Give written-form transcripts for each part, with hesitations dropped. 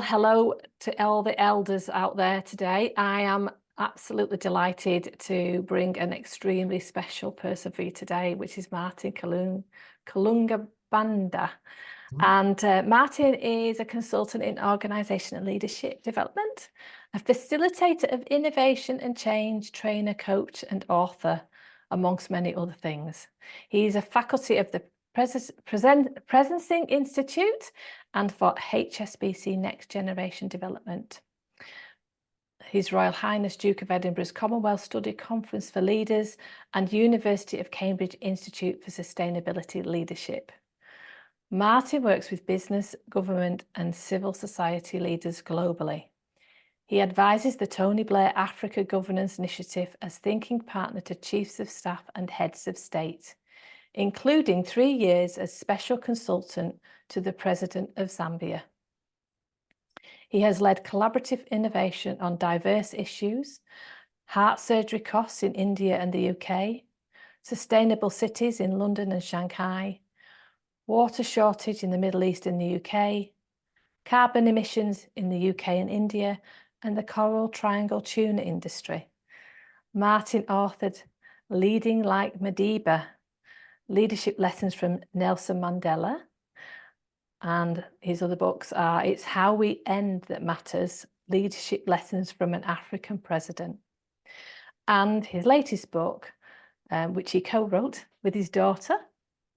hello to all the elders out there today. I am absolutely delighted to bring an extremely special person for you today, which is Martin Kalunga Banda. And Martin is a consultant in organisation and leadership development, a facilitator of innovation and change, trainer, coach and author, amongst many other things. He's a faculty of the Presencing Institute and for HSBC Next Generation Development. His Royal Highness Duke of Edinburgh's Commonwealth Study Conference for Leaders and University of Cambridge Institute for Sustainability Leadership. Martin works with business, government and civil society leaders globally. He advises the Tony Blair Africa Governance Initiative as thinking partner to chiefs of staff and heads of state, including 3 years as special consultant to the President of Zambia. He has led collaborative innovation on diverse issues, heart surgery costs in India and the UK, sustainable cities in London and Shanghai, water shortage in the Middle East and the UK, carbon emissions in the UK and India, and the Coral Triangle tuna industry. Martin authored Leading Like Madiba, Leadership Lessons from Nelson Mandela, and his other books are It's How We End That Matters, Leadership Lessons from an African President. And his latest book, which he co-wrote with his daughter,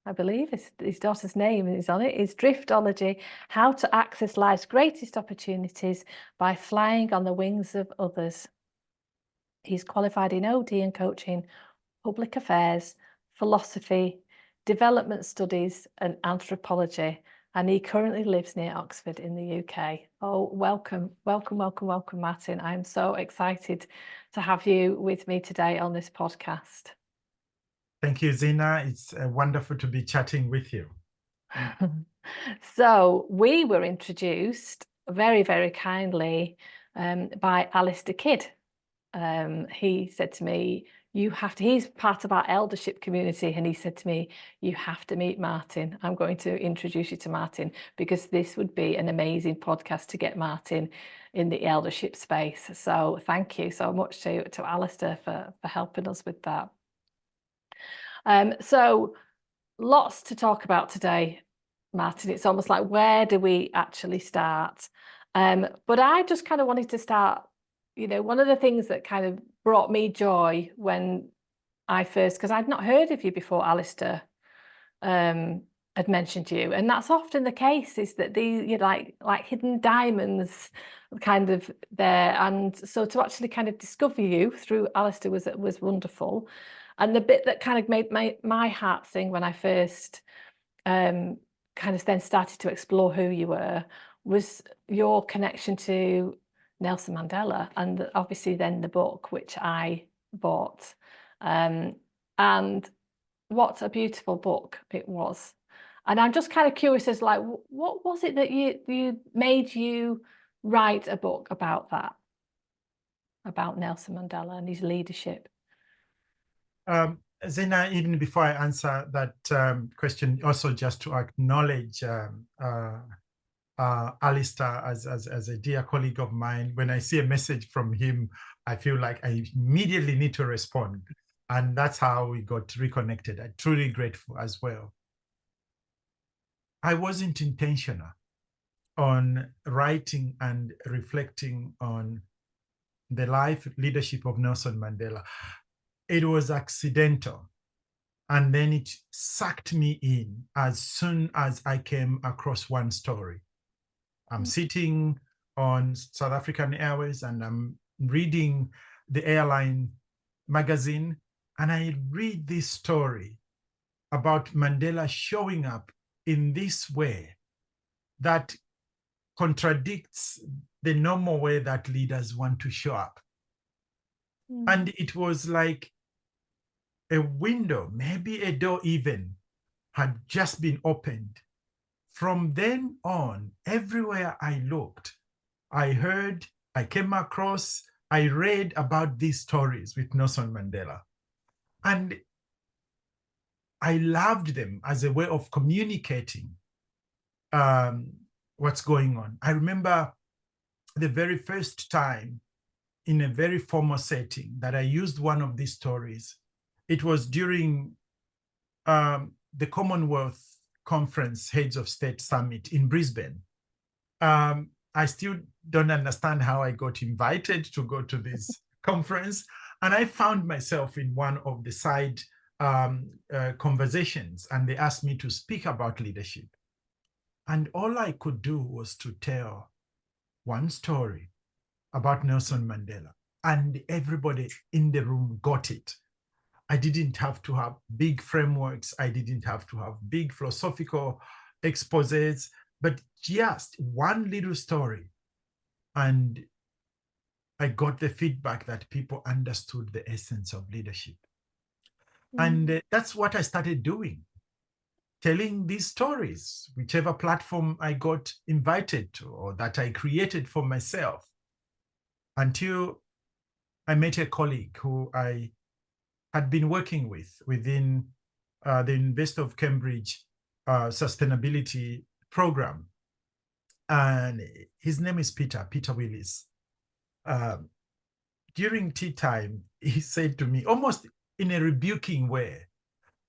I believe his daughter's name is on it, is Driftology, How to Access Life's Greatest Opportunities by Flying on the Wings of Others. He's qualified in OD and coaching, public affairs, philosophy, development studies and anthropology, and he currently lives near Oxford in the UK. Oh, welcome, Martin. I'm so excited to have you with me today on this podcast. Thank you, Zina. It's wonderful to be chatting with you. So we were introduced very, very kindly by Alistair Kidd. He said to me, he's part of our eldership community, and he said to me, you have to meet Martin. I'm going to introduce you to Martin because this would be an amazing podcast to get Martin in the eldership space. So thank you so much to Alistair for helping us with that. So lots to talk about today, Martin. It's almost like, where do we actually start? But I just kind of wanted to start, one of the things that kind of brought me joy when because I'd not heard of you before Alistair had mentioned you. And that's often the case, is that you're like hidden diamonds kind of there. And so to actually kind of discover you through Alistair was wonderful. And the bit that kind of made my heart sing when I first kind of then started to explore who you were was your connection to Nelson Mandela, and obviously then the book, which I bought. And what a beautiful book it was. And I'm just kind of curious as like, what was it that you made you write a book about that, about Nelson Mandela and his leadership? Zina, even before I answer that question, also just to acknowledge Alistair as a dear colleague of mine. When I see a message from him, I feel like I immediately need to respond. And that's how we got reconnected. I'm truly grateful as well. I wasn't intentional on writing and reflecting on the life leadership of Nelson Mandela. It was accidental. And then it sucked me in as soon as I came across one story. I'm sitting on South African Airways and I'm reading the airline magazine, and I read this story about Mandela showing up in this way that contradicts the normal way that leaders want to show up. And it was like a window, maybe a door even, had just been opened. From then on, everywhere I looked, I heard, I came across, I read about these stories with Nelson Mandela. And I loved them as a way of communicating what's going on. I remember the very first time in a very formal setting that I used one of these stories, it was during the Commonwealth Conference Heads of State Summit in Brisbane. I still don't understand how I got invited to go to this conference. And I found myself in one of the side conversations, and they asked me to speak about leadership. And all I could do was to tell one story about Nelson Mandela, and everybody in the room got it. I didn't have to have big frameworks. I didn't have to have big philosophical exposés, but just one little story. And I got the feedback that people understood the essence of leadership. And that's what I started doing, telling these stories, whichever platform I got invited to or that I created for myself, until I met a colleague who I had been working with within the University of Cambridge sustainability program. And his name is Peter Willis. During tea time, he said to me, almost in a rebuking way,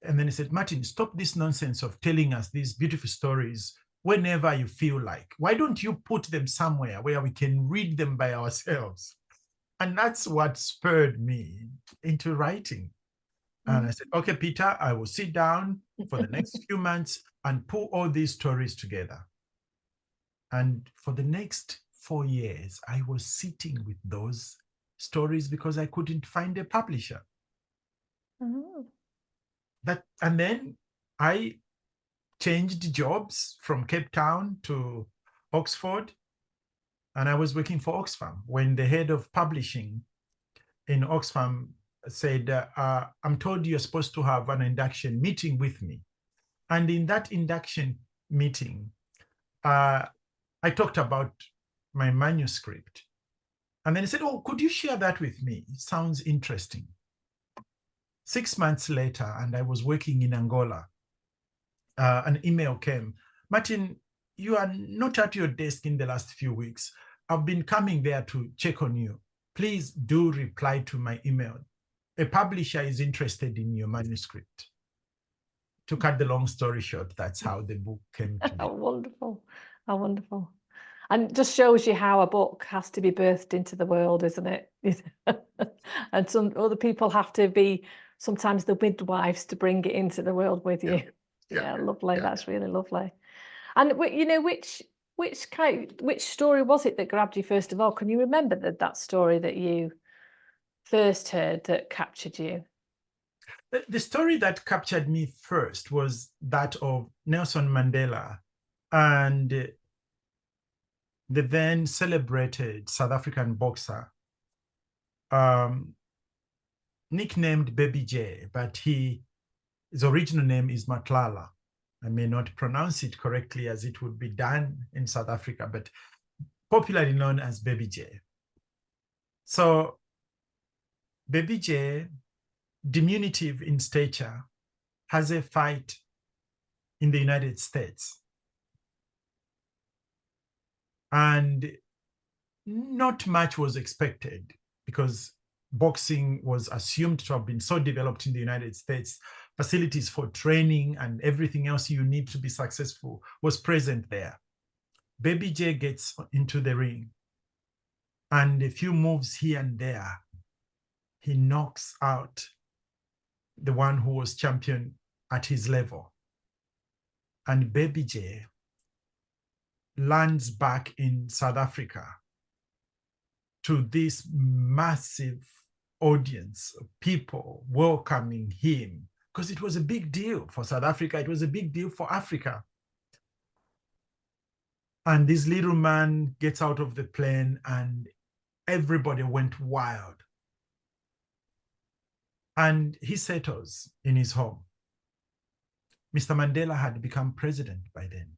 and then he said, Martin, stop this nonsense of telling us these beautiful stories whenever you feel like. Why don't you put them somewhere where we can read them by ourselves? And that's what spurred me into writing. And I said, okay, Peter, I will sit down for the next few months and pull all these stories together. And for the next 4 years, I was sitting with those stories because I couldn't find a publisher. And then I changed jobs from Cape Town to Oxford, and I was working for Oxfam when the head of publishing in Oxfam said, I'm told you're supposed to have an induction meeting with me. And in that induction meeting, I talked about my manuscript. And then he said, oh, could you share that with me? It sounds interesting. 6 months later, and I was working in Angola, an email came. Martin, you are not at your desk in the last few weeks. I've been coming there to check on you. Please do reply to my email. A publisher is interested in your manuscript. To cut the long story short, that's how the book came to be. How wonderful. How wonderful. And it just shows you how a book has to be birthed into the world, isn't it? And some other people have to be sometimes the midwives to bring it into the world with you. Yeah, lovely. Yeah. That's really lovely. And you know, which story was it that grabbed you first of all? Can you remember that story that you first heard that captured you? The story that captured me first was that of Nelson Mandela and the then celebrated South African boxer, nicknamed Baby J, but his original name is Matlala. I may not pronounce it correctly as it would be done in South Africa, but popularly known as Baby J. So Baby J, diminutive in stature, has a fight in the United States. And not much was expected because boxing was assumed to have been so developed in the United States. Facilities for training and everything else you need to be successful was present there. Baby J gets into the ring, and a few moves here and there, he knocks out the one who was champion at his level. And Baby J lands back in South Africa to this massive audience of people welcoming him, because it was a big deal for South Africa. It was a big deal for Africa. And this little man gets out of the plane and everybody went wild. And he settles in his home. Mr. Mandela had become president by then.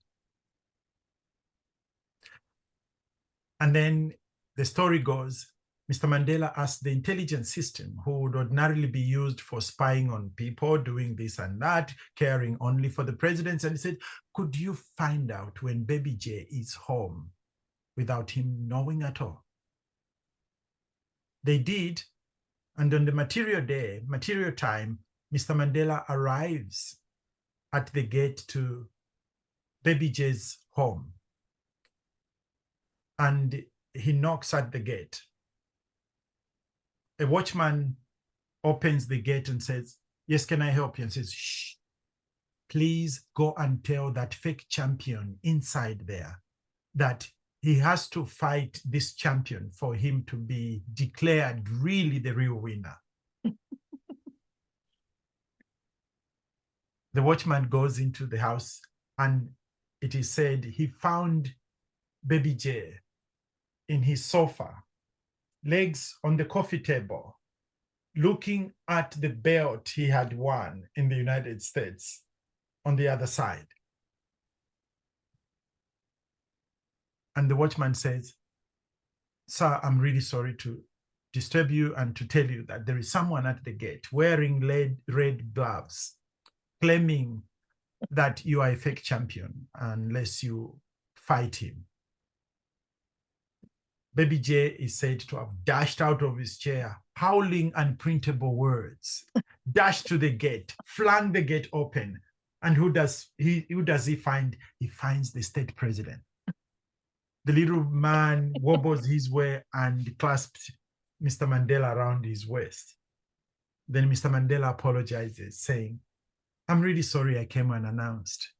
And then the story goes, Mr. Mandela asked the intelligence system, who would ordinarily be used for spying on people, doing this and that, caring only for the presidents. And he said, could you find out when Baby J is home, without him knowing at all. They did, and on the material time, Mr. Mandela arrives at the gate to Baby J's home, and he knocks at the gate. A watchman opens the gate and says, "Yes, can I help you?" And says, "Shh, please go and tell that fake champion inside there that he has to fight this champion for him to be declared really the real winner." The watchman goes into the house, and it is said he found Baby J in his sofa, legs on the coffee table, looking at the belt he had won in the United States on the other side. And the watchman says, "Sir, I'm really sorry to disturb you and to tell you that there is someone at the gate wearing red gloves, claiming that you are a fake champion unless you fight him." Baby J is said to have dashed out of his chair, howling unprintable words, dashed to the gate, flung the gate open. And who does he find? He finds the state president. The little man wobbles his way and clasps Mr. Mandela around his waist. Then Mr. Mandela apologizes, saying, "I'm really sorry I came unannounced.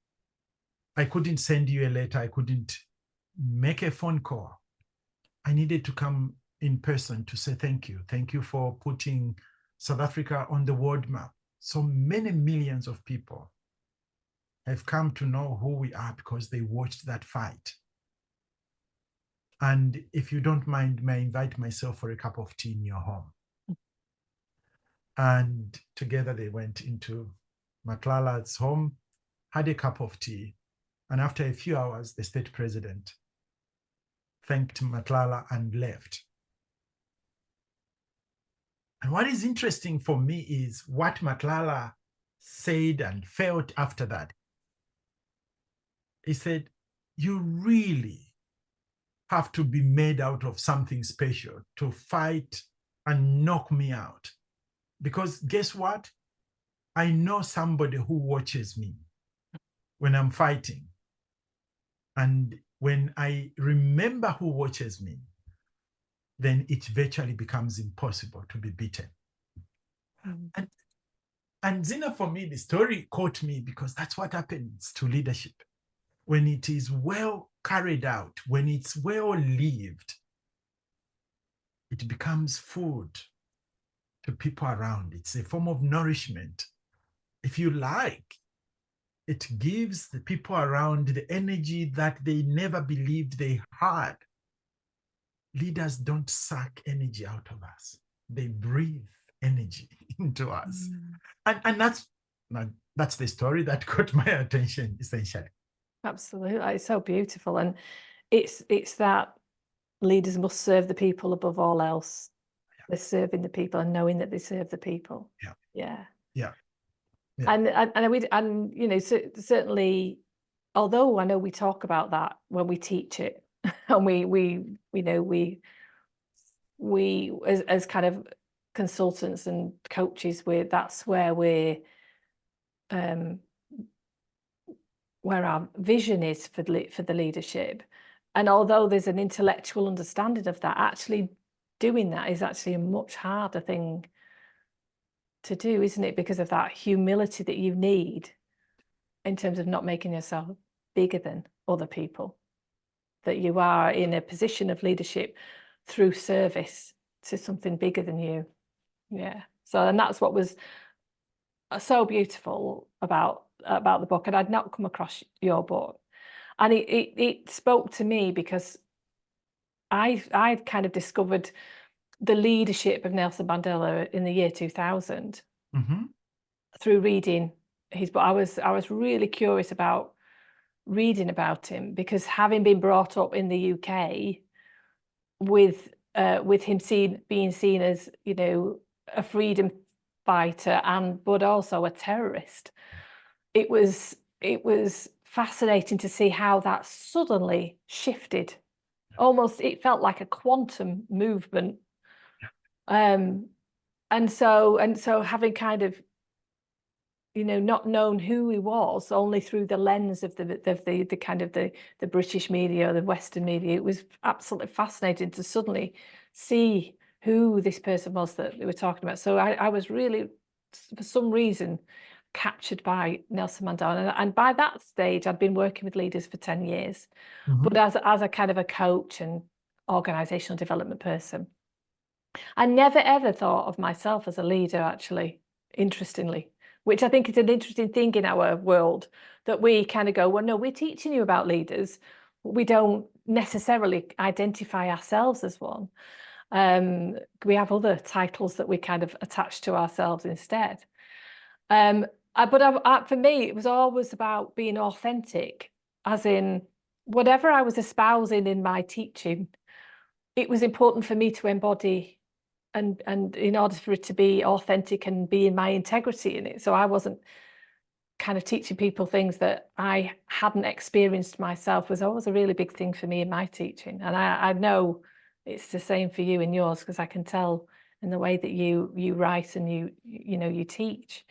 I couldn't send you a letter. I couldn't make a phone call. I needed to come in person to say thank you. Thank you for putting South Africa on the world map. So many millions of people have come to know who we are because they watched that fight. And if you don't mind, may I invite myself for a cup of tea in your home?" And together they went into Matlala's home, had a cup of tea. And after a few hours, the state president thanked Matlala and left. And what is interesting for me is what Matlala said and felt after that. He said, "You really have to be made out of something special to fight and knock me out. Because guess what? I know somebody who watches me when I'm fighting. And when I remember who watches me, then it virtually becomes impossible to be beaten." And Zina, for me, the story caught me because that's what happens to leadership. When it is well carried out, when it's well lived, it becomes food to people around. It's a form of nourishment. If you like, it gives the people around the energy that they never believed they had. Leaders don't suck energy out of us. They breathe energy into us. And that's the story that caught my attention, essentially. Absolutely. It's so beautiful. And it's that leaders must serve the people above all else. Yeah. They're serving the people and knowing that they serve the people. Yeah. Yeah. Yeah. And you know, certainly, although I know we talk about that when we teach it, and we as kind of consultants and coaches, that's where our vision is for the leadership. And although there's an intellectual understanding of that, actually doing that is actually a much harder thing to do, isn't it? Because of that humility that you need in terms of not making yourself bigger than other people, that you are in a position of leadership through service to something bigger than you. Yeah. So, and that's what was so beautiful about the book. And I'd not come across your book, and it spoke to me because I'd kind of discovered the leadership of Nelson Mandela in the year 2000 through reading his book. I was really curious about reading about him because, having been brought up in the UK with him being seen as, you know, a freedom fighter but also a terrorist, it was fascinating to see how that suddenly shifted almost, it felt like a quantum movement. And so having kind of, not known who he was, only through the lens of the kind of the British media or the Western media, it was absolutely fascinating to suddenly see who this person was that they were talking about. So I was really, for some reason, captured by Nelson Mandela. And by that stage, I'd been working with leaders for 10 years, but as a kind of a coach and organizational development person. I never ever thought of myself as a leader, actually, interestingly, which I think is an interesting thing in our world, that we kind of go, well, no, we're teaching you about leaders, but we don't necessarily identify ourselves as one. We have other titles that we kind of attach to ourselves instead. But for me, it was always about being authentic, as in whatever I was espousing in my teaching, it was important for me to embody, and in order for it to be authentic and be in my integrity in it. So I wasn't kind of teaching people things that I hadn't experienced myself, was always a really big thing for me in my teaching. And I know it's the same for you in yours, because I can tell in the way that you write and you teach.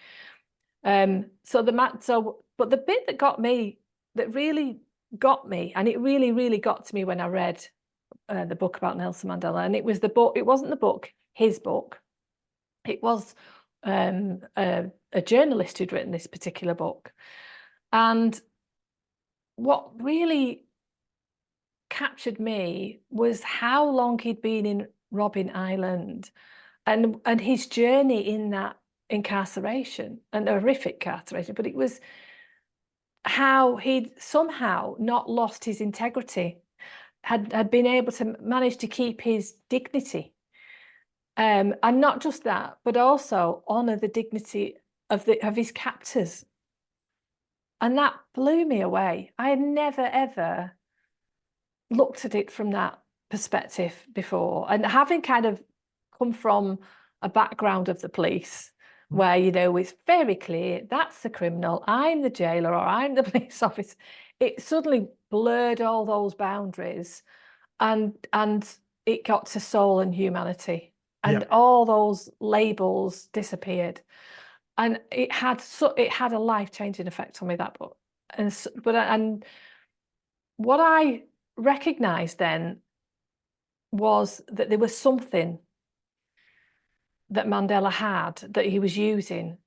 But the bit that really got me, and it really, really got to me when I read the book about Nelson Mandela, and it was the book. It wasn't the book, his book. It was a journalist who'd written this particular book. And what really captured me was how long he'd been in Robben Island, and his journey in that incarceration, and horrific incarceration, but it was how he'd somehow not lost his integrity, had been able to manage to keep his dignity. And not just that, but also honour the dignity of his captors. And that blew me away. I had never, ever looked at it from that perspective before. And having kind of come from a background of the police, where, it's very clear, that's the criminal, I'm the jailer, or I'm the police officer, it suddenly blurred all those boundaries, and it got to soul and humanity. And all those labels disappeared, and it had a life-changing effect on me, that book. And what I recognized then was that there was something that Mandela had that he was using,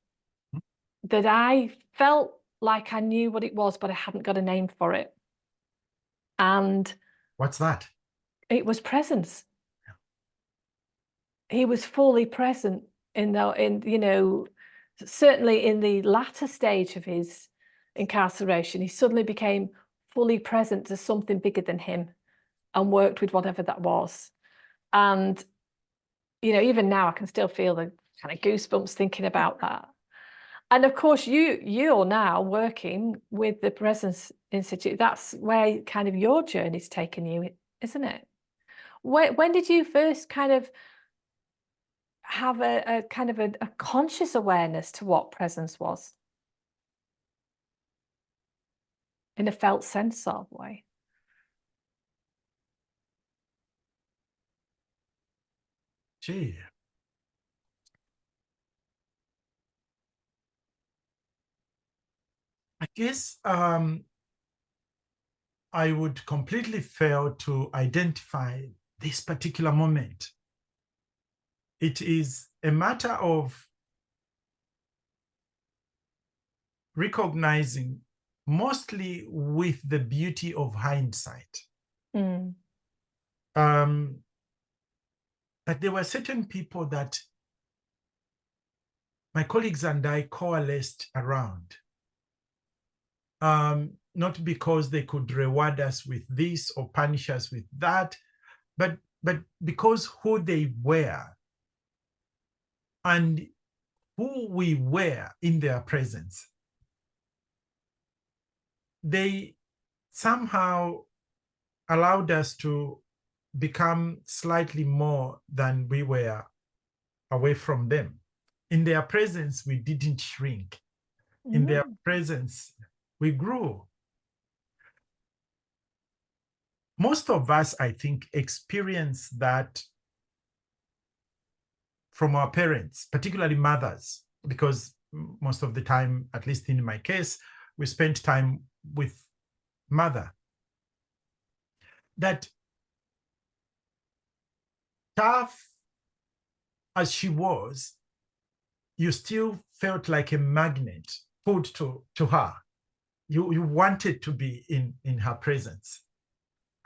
that I felt like I knew what it was, but I hadn't got a name for it. And what's that? It was presence. He was fully present certainly in the latter stage of his incarceration. He suddenly became fully present to something bigger than him, and worked with whatever that was. And even now I can still feel the kind of goosebumps thinking about that. And of course, you're now working with the Presence Institute. That's where kind of your journey's taken you, isn't it? When did you first kind of have a kind of a conscious awareness to what presence was, in a felt sense of way? Gee. I guess I would completely fail to identify this particular moment. It is a matter of recognizing, mostly with the beauty of hindsight, that there were certain people that my colleagues and I coalesced around. Not because they could reward us with this or punish us with that, but because who they were and who we were in their presence. They somehow allowed us to become slightly more than we were away from them. In their presence, we didn't shrink. In their presence, we grew. most of us, I think, experience that from our parents, particularly mothers, because most of the time, at least in my case, we spent time with mother. That tough as she was, you still felt like a magnet pulled to her. You wanted to be in her presence.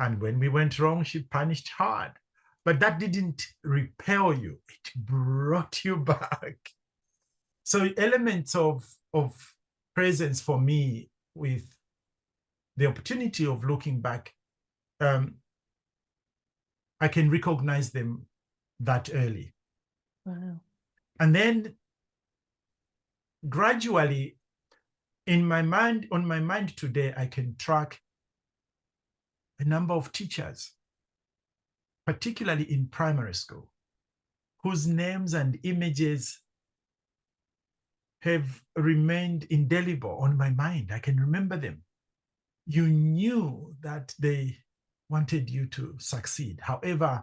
And when we went wrong, she punished hard. But that didn't repel you. It brought you back. So elements of presence for me, with the opportunity of looking back, I can recognize them that early. Wow. And then gradually, on my mind today, I can track a number of teachers, particularly in primary school, whose names and images have remained indelible on my mind. I can remember them. You knew that they wanted you to succeed, however,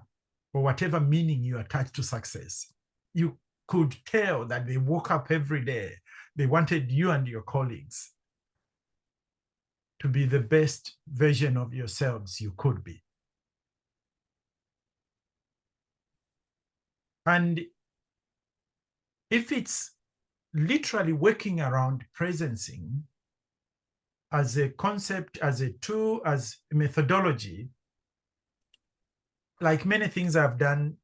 or whatever meaning you attach to success. You could tell that they woke up every day. They wanted you and your colleagues to be the best version of yourselves you could be. And if it's literally working around presencing as a concept, as a tool, as a methodology, like many things I've done,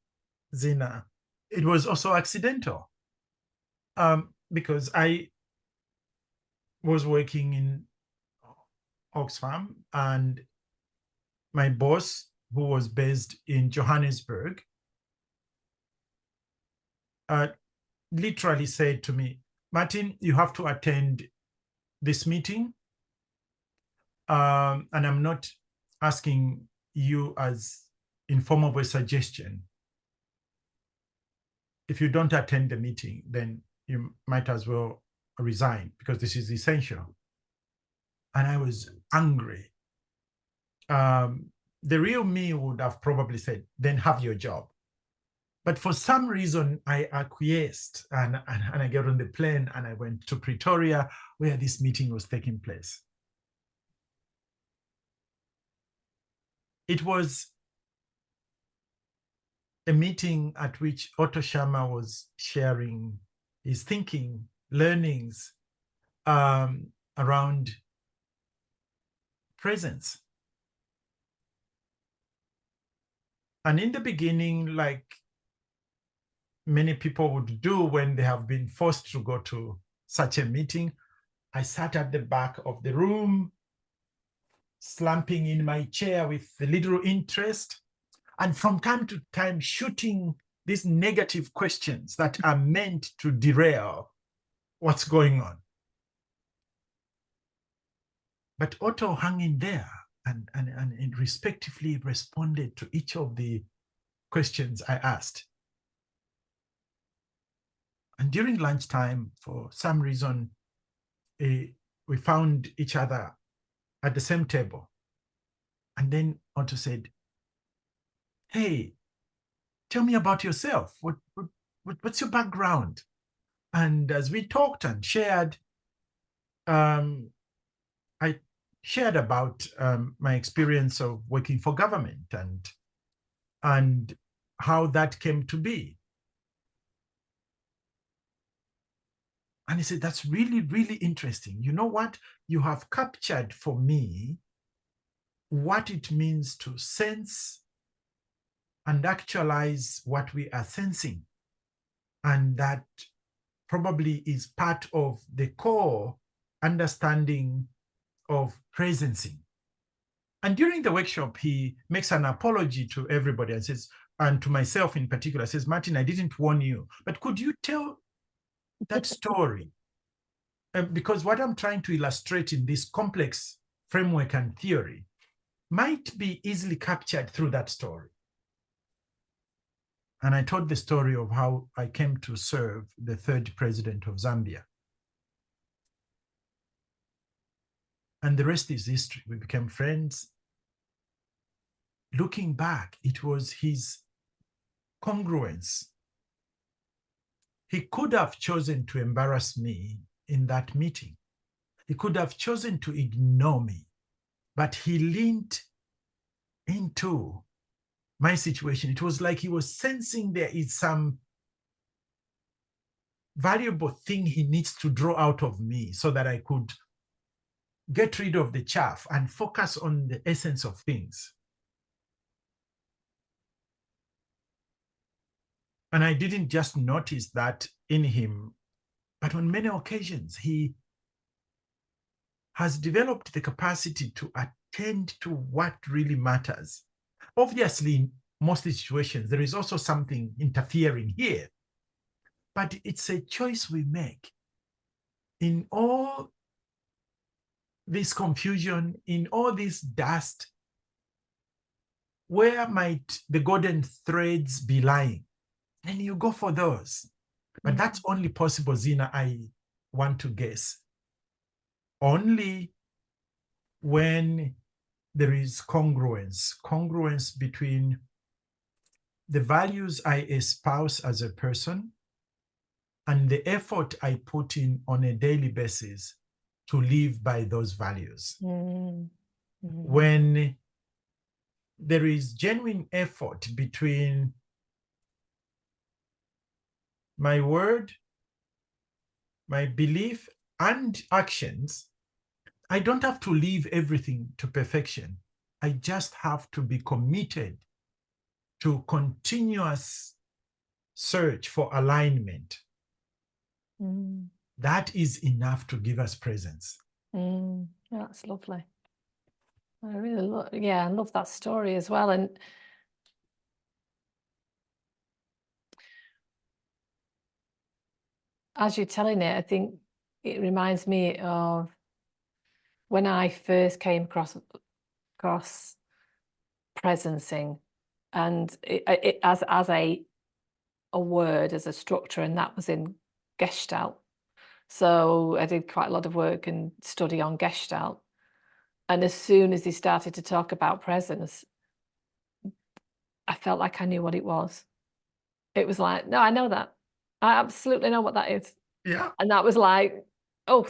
Zina, it was also accidental, because I was working in Oxfam, and my boss, who was based in Johannesburg, literally said to me, Martin, you have to attend this meeting. And I'm not asking you as in form of a suggestion. If you don't attend the meeting, then you might as well resign, because this is essential. And I was angry. The real me would have probably said, then have your job. But for some reason, I acquiesced, and I got on the plane and I went to Pretoria, where this meeting was taking place. It was a meeting at which Otto Sharma was sharing his thinking, learnings around presence. And in the beginning, like many people would do when they have been forced to go to such a meeting, I sat at the back of the room, slumping in my chair with a little interest, and from time to time shooting these negative questions that are meant to derail what's going on. But Otto hung in there and respectively responded to each of the questions I asked. And during lunchtime, for some reason, we found each other at the same table. And then Otto said, hey, tell me about yourself. What's your background? And as we talked and shared, I shared about my experience of working for government and how that came to be. And he said, that's really, really interesting. You know what? You have captured for me what it means to sense and actualize what we are sensing. And that probably is part of the core understanding of presencing. And during the workshop, he makes an apology to everybody and says, and to myself in particular, says, Martin, I didn't warn you, but could you tell that story? Because what I'm trying to illustrate in this complex framework and theory might be easily captured through that story. And I told the story of how I came to serve the third president of Zambia. And the rest is history. We became friends. looking back, it was his congruence. He could have chosen to embarrass me in that meeting. He could have chosen to ignore me, but he leaned into my situation. It was like he was sensing there is some valuable thing he needs to draw out of me so that I could get rid of the chaff and focus on the essence of things. And I didn't just notice that in him, but on many occasions, he has developed the capacity to attend to what really matters. Obviously, in most situations, there is also something interfering here, but it's a choice we make. In all this confusion, in all this dust, where might the golden threads be lying? And you go for those. But that's only possible, Zina, I want to guess, only when there is congruence between the values I espouse as a person and the effort I put in on a daily basis to live by those values. When there is genuine effort between my word, my belief, and actions, I don't have to leave everything to perfection. I just have to be committed to continuous search for alignment. That is enough to give us presence. That's lovely. I really I love that story as well. And as you're telling it, I think it reminds me of when I first came across presencing, and it as a word, as a structure, and that was in Gestalt. So I did quite a lot of work and study on Gestalt. And as soon as he started to talk about presence, I felt like I knew what it was. It was like, no, I know that. I absolutely know what that is. Yeah. And that was like, oh,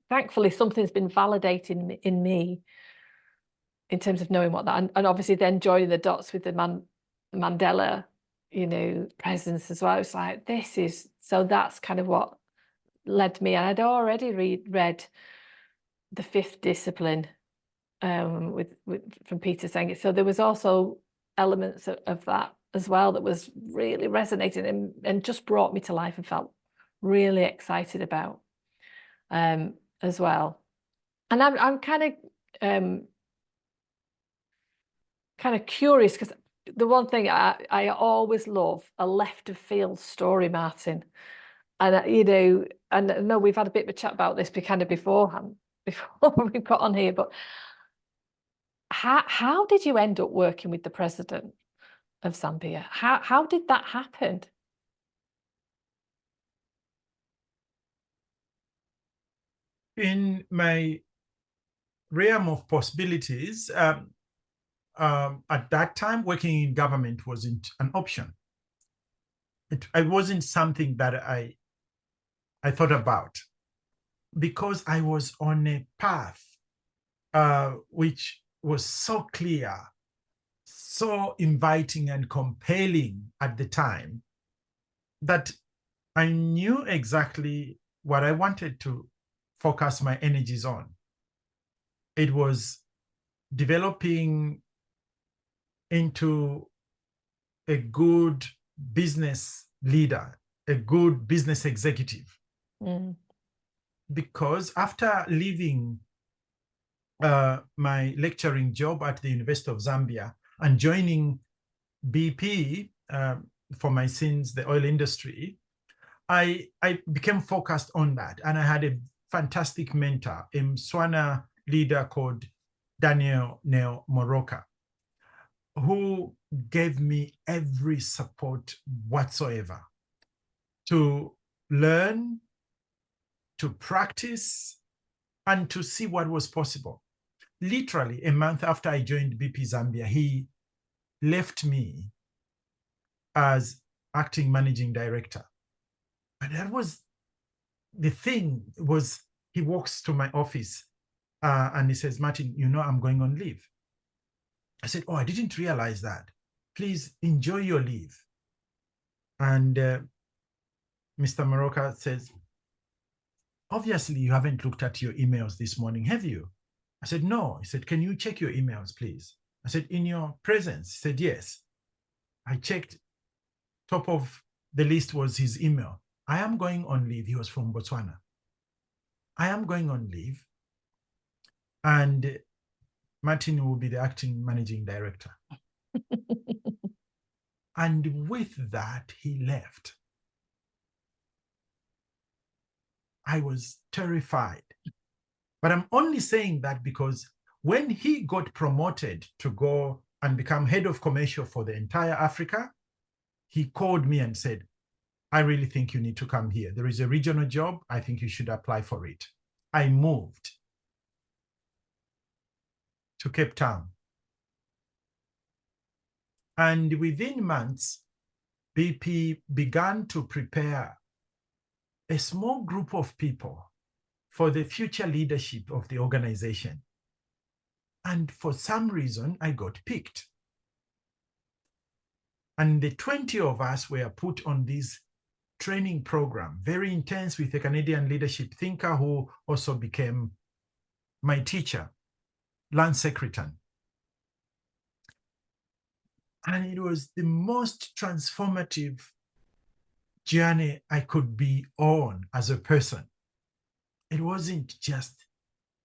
thankfully something's been validated in me in terms of knowing what that, and obviously then joining the dots with the Mandela, presence as well. It's like, so that's kind of what led me. And I'd already read The Fifth Discipline with from Peter Senge. So there was also elements of that as well that was really resonating and just brought me to life and felt really excited about as well. And I'm kind of curious, because the one thing I always love a left of field story, Martin. And and I know we've had a bit of a chat about this beforehand before we got on here, but how did you end up working with the President of Zambia? How did that happen? In my realm of possibilities, at that time, working in government wasn't an option. It wasn't something that I thought about, because I was on a path which was so clear, so inviting and compelling at the time, that I knew exactly what I wanted to focus my energies on. It was developing into a good business leader, a good business executive. Because after leaving my lecturing job at the University of Zambia and joining BP for my sins, the oil industry, I became focused on that. And I had a fantastic mentor, a Mswana leader called Daniel Neo Moroka, who gave me every support whatsoever to learn, to practice, and to see what was possible. literally a month after I joined BP Zambia, he left me as acting managing director. And that was the thing. Was he walks to my office and he says, Martin, you know, I'm going on leave. I said, oh, I didn't realize that. Please enjoy your leave. And Mr. Maroka says, obviously you haven't looked at your emails this morning, have you? I said, no. He said, can you check your emails, please? I said, in your presence? He said, yes. I checked. Top of the list was his email. I am going on leave. He was from Botswana. I am going on leave. And Martin will be the acting managing director. And with that, he left. I was terrified. But I'm only saying that because when he got promoted to go and become head of commercial for the entire Africa, he called me and said, I really think you need to come here. There is a regional job. I think you should apply for it. I moved to Cape Town. And within months, BP began to prepare a small group of people for the future leadership of the organization. And for some reason, I got picked. And the 20 of us were put on this training program, very intense, with a Canadian leadership thinker who also became my teacher, Lance Secretan. And it was the most transformative journey I could be on as a person. It wasn't just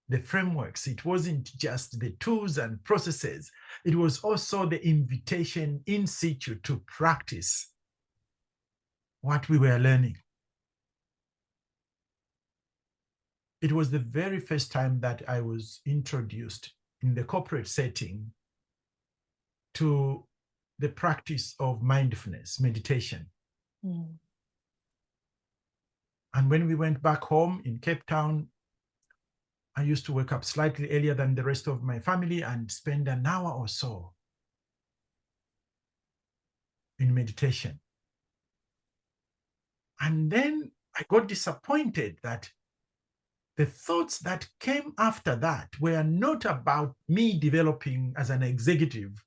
the frameworks, it wasn't just the tools and processes, it was also the invitation in situ to practice what we were learning. It was the very first time that I was introduced in the corporate setting to the practice of mindfulness, meditation. Mm. And when we went back home in Cape Town, I used to wake up slightly earlier than the rest of my family and spend an hour or so in meditation. And then I got disappointed that the thoughts that came after that were not about me developing as an executive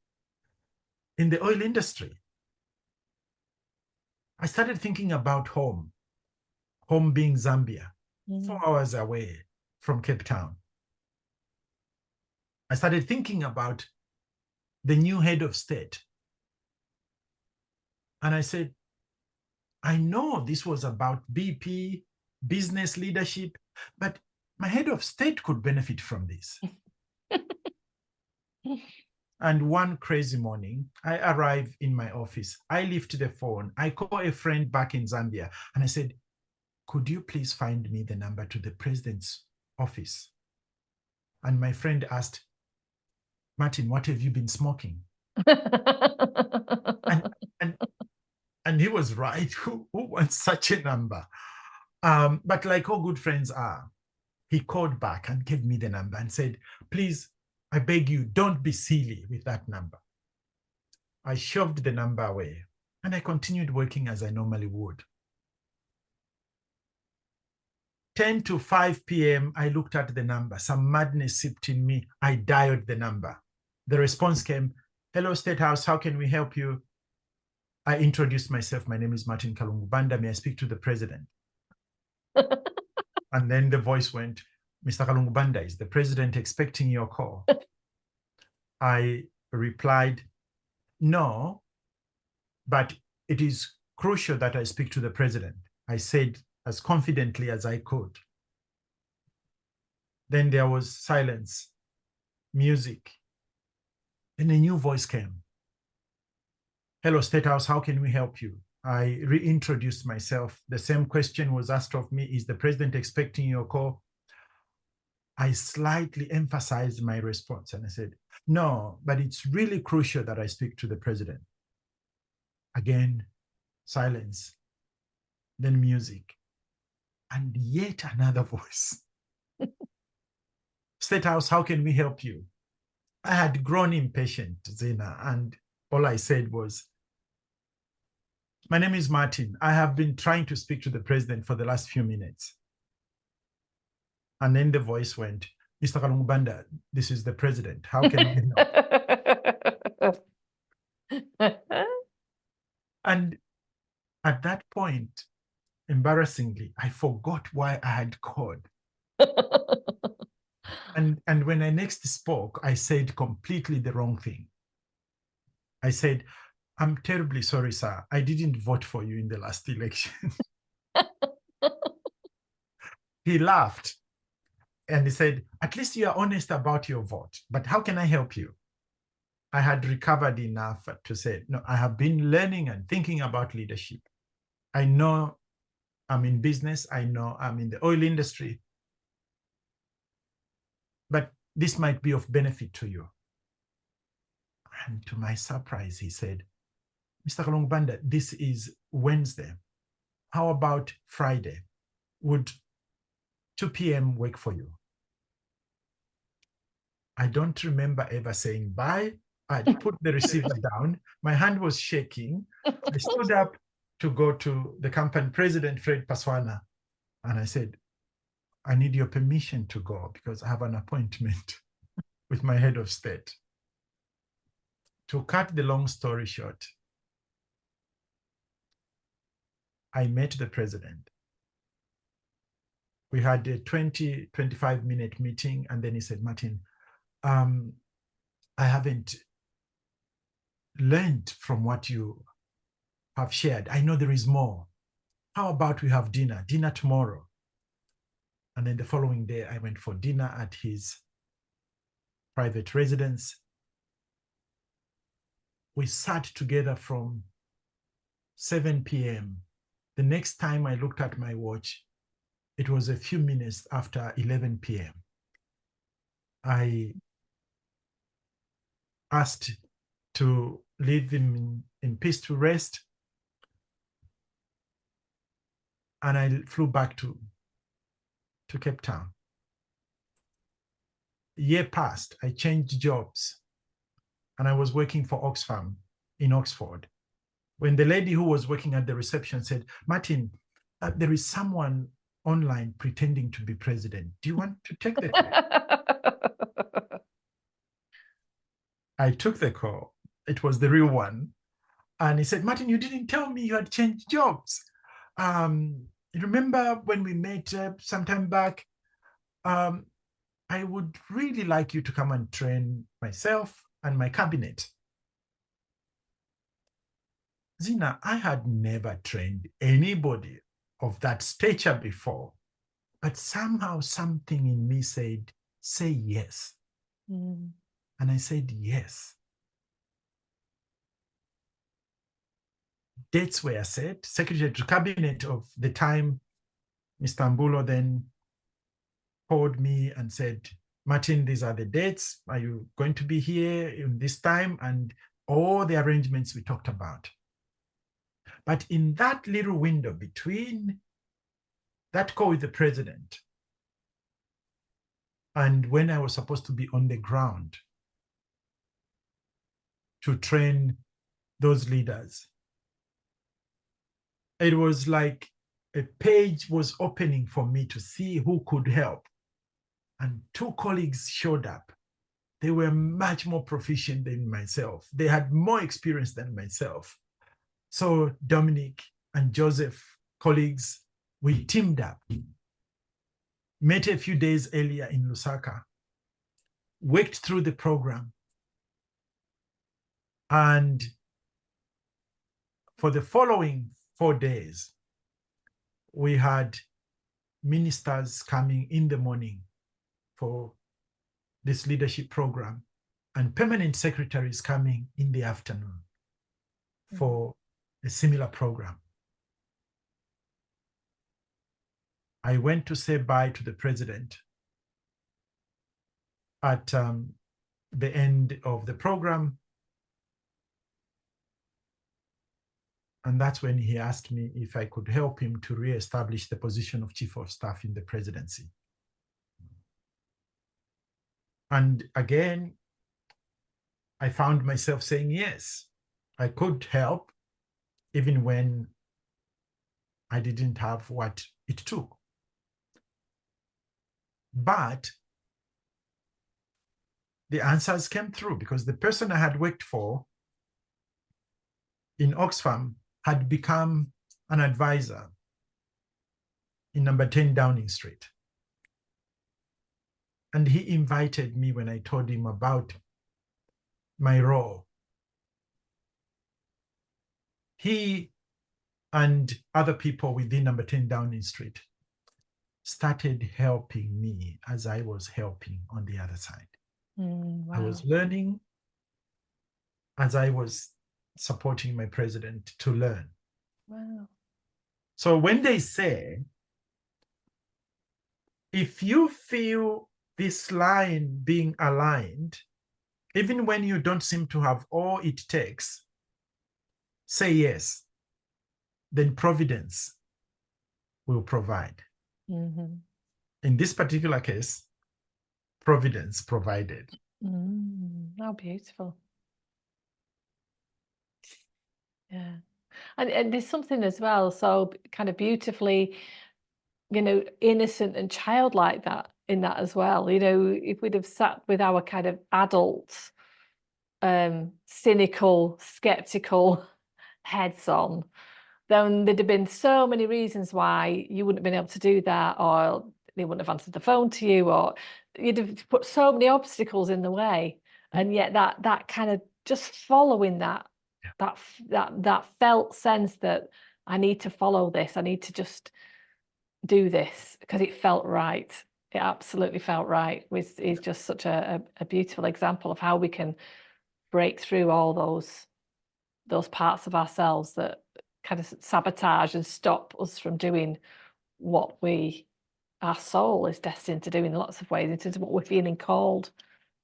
in the oil industry. I started thinking about home being Zambia, 4 hours away from Cape Town. I started thinking about the new head of state. And I said, I know this was about BP, business leadership, but my head of state could benefit from this. And one crazy morning, I arrive in my office. I lift the phone. I call a friend back in Zambia. And I said, could you please find me the number to the president's office? And my friend asked, Martin, what have you been smoking? and he was right. Who wants such a number? But like all good friends are, he called back and gave me the number and said, please, I beg you, don't be silly with that number. I shoved the number away and I continued working as I normally would. 10 to 5 p.m., I looked at the number. Some madness sipped in me. I dialed the number. The response came, hello, State House, how can we help you? I introduced myself. My name is Martin Kalunga Banda. May I speak to the president? And then the voice went, Mr. Kalunga Banda, is the president expecting your call? I replied, no, but it is crucial that I speak to the president. I said as confidently as I could. Then there was silence, music, and a new voice came. Hello, State House, how can we help you? I reintroduced myself. The same question was asked of me, is the president expecting your call? I slightly emphasized my response and I said, no, but it's really crucial that I speak to the president. Again, silence, then music, and yet another voice. State House, how can we help you? I had grown impatient, Zina, and all I said was, my name is Martin. I have been trying to speak to the president for the last few minutes. And then the voice went, Mr. Kalunga Banda, this is the president. How can we help? And at that point, embarrassingly, I forgot why I had called. And when I next spoke, I said completely the wrong thing. I said, I'm terribly sorry, sir. I didn't vote for you in the last election. He laughed and he said, at least you are honest about your vote, but how can I help you? I had recovered enough to say, no, I have been learning and thinking about leadership. I know I'm in business. I know I'm in the oil industry, but this might be of benefit to you. And to my surprise, he said, Mr. Kalunga Banda, this is Wednesday. How about Friday? Would 2 p.m. work for you? I don't remember ever saying bye. I put the receiver down. My hand was shaking. I stood up to go to the company president, Fred Paswana. And I said, I need your permission to go because I have an appointment with my head of state. To cut the long story short, I met the president. We had a 25-minute meeting, and then he said, Martin, I haven't learned from what you have shared. I know there is more. How about we have dinner tomorrow? And then the following day, I went for dinner at his private residence. We sat together from 7 p.m. The next time I looked at my watch, it was a few minutes after 11 p.m. I asked to leave him in peace to rest. And I flew back to Cape Town. A year passed, I changed jobs, and I was working for Oxfam in Oxford. When the lady who was working at the reception said, Martin, there is someone online pretending to be president. Do you want to take the call? I took the call. It was the real one. And he said, Martin, you didn't tell me you had changed jobs. You remember when we met some time back? I would really like you to come and train myself and my cabinet. Zina, I had never trained anybody of that stature before, but somehow something in me said, say yes. And I said yes. Dates were set. Secretary to Cabinet of the time, Mr. Mbulo, then called me and said, Martin, these are the dates. Are you going to be here in this time? And all the arrangements we talked about. But in that little window between that call with the president and when I was supposed to be on the ground to train those leaders, it was like a page was opening for me to see who could help. And 2 colleagues showed up. They were much more proficient than myself. They had more experience than myself. So Dominic and Joseph, colleagues, we teamed up, met a few days earlier in Lusaka, worked through the program. And for the following 4 days, we had ministers coming in the morning for this leadership program and permanent secretaries coming in the afternoon for a similar program. I went to say bye to the president at the end of the program. And that's when he asked me if I could help him to re-establish the position of Chief of Staff in the presidency. And again, I found myself saying, yes, I could help even when I didn't have what it took. But the answers came through because the person I had worked for in Oxfam had become an advisor in number 10 Downing Street. And he invited me when I told him about my role. He and other people within number 10 Downing Street started helping me as I was helping on the other side. Wow. I was learning as I was supporting my president to learn. Wow. So when they say, if you feel this line being aligned, even when you don't seem to have all it takes, say yes, then providence will provide. Mm-hmm. In this particular case, providence provided. How beautiful. Yeah. And there's something as well, so kind of beautifully, innocent and childlike that in that as well. If we'd have sat with our kind of adult, cynical, skeptical heads on, then there'd have been so many reasons why you wouldn't have been able to do that, or they wouldn't have answered the phone to you, or you'd have put so many obstacles in the way. And yet that kind of just following that felt sense that I need to follow this, I need to just do this because it felt right. It absolutely felt right. Is just such a beautiful example of how we can break through all those parts of ourselves that kind of sabotage and stop us from doing what our soul is destined to do in lots of ways, in terms of what we're feeling called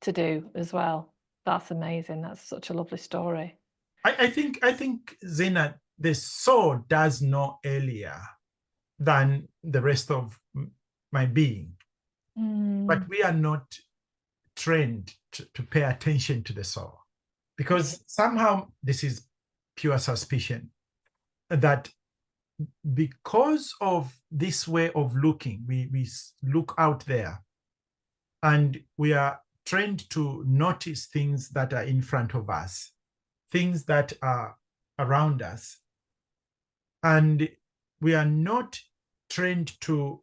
to do as well. That's amazing. That's such a lovely story. I think Zena, the soul does know earlier than the rest of my being. But we are not trained to pay attention to the soul, because somehow this is pure suspicion that because of this way of looking, we look out there and we are trained to notice things that are in front of us, things that are around us, and we are not trained to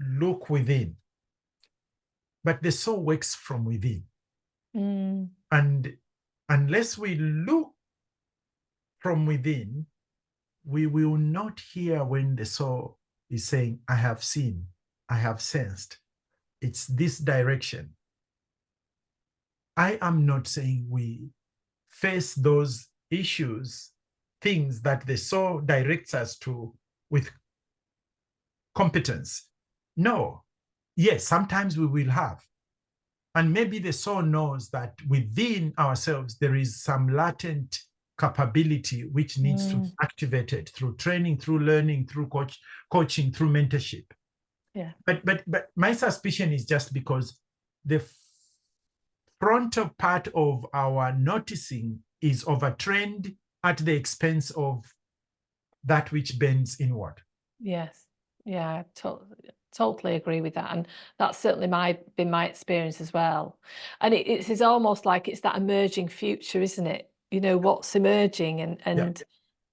look within. But the soul works from within. And unless we look from within, we will not hear when the soul is saying, I have seen, I have sensed. It's this direction. I am not saying we face those issues, things that the soul directs us to with competence. No. Yes, sometimes we will have. And maybe the soul knows that within ourselves, there is some latent capability which needs to be activated through training, through learning, through coaching, through mentorship. Yeah. But my suspicion is just because the frontal part of our noticing is overtrained at the expense of that which bends inward. Yes. Yeah, totally agree with that. And that's certainly been my experience as well. And it's almost like it's that emerging future, isn't it? What's emerging, and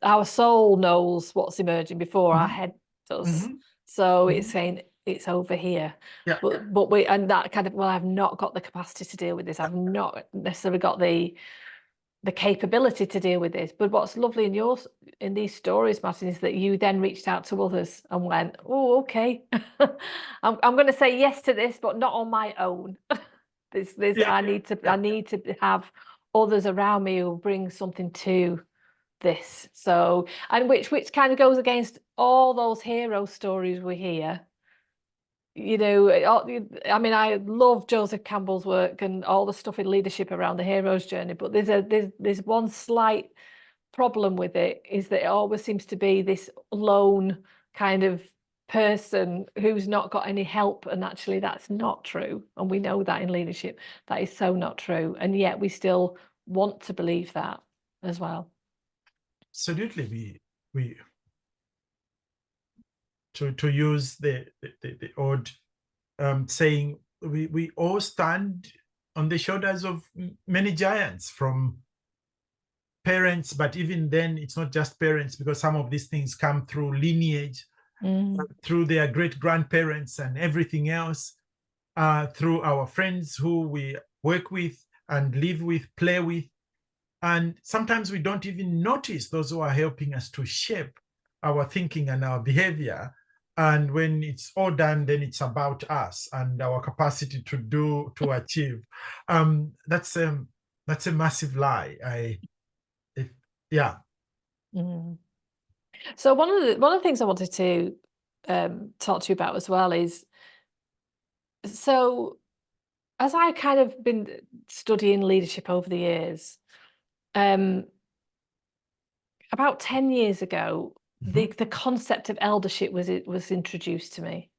our soul knows what's emerging before our head does. So it's saying it's over here. Yeah. But we, and that kind of, well, I've not got the capacity to deal with this. I've not necessarily got the capability to deal with this. But what's lovely in these stories, Martin, is that you then reached out to others and went, oh, okay, I'm going to say yes to this, but not on my own. I need to have others around me who bring something to this. So, and which kind of goes against all those hero stories we hear. I mean, I love Joseph Campbell's work and all the stuff in leadership around the hero's journey, but there's one slight problem with it, is that it always seems to be this lone kind of person who's not got any help, and actually that's not true, and we know that in leadership that is so not true, and yet we still want to believe that as well. Absolutely. We to use the old saying, we all stand on the shoulders of many giants, from parents, but even then it's not just parents, because some of these things come through lineage, through their great grandparents and everything else, through our friends who we work with and live with, play with. And sometimes we don't even notice those who are helping us to shape our thinking and our behavior. And when it's all done, then it's about us and our capacity to achieve. That's a massive lie. Yeah. So one of the things I wanted to talk to you about as well is, so as I kind of been studying leadership over the years, about 10 years ago, the concept of eldership was introduced to me,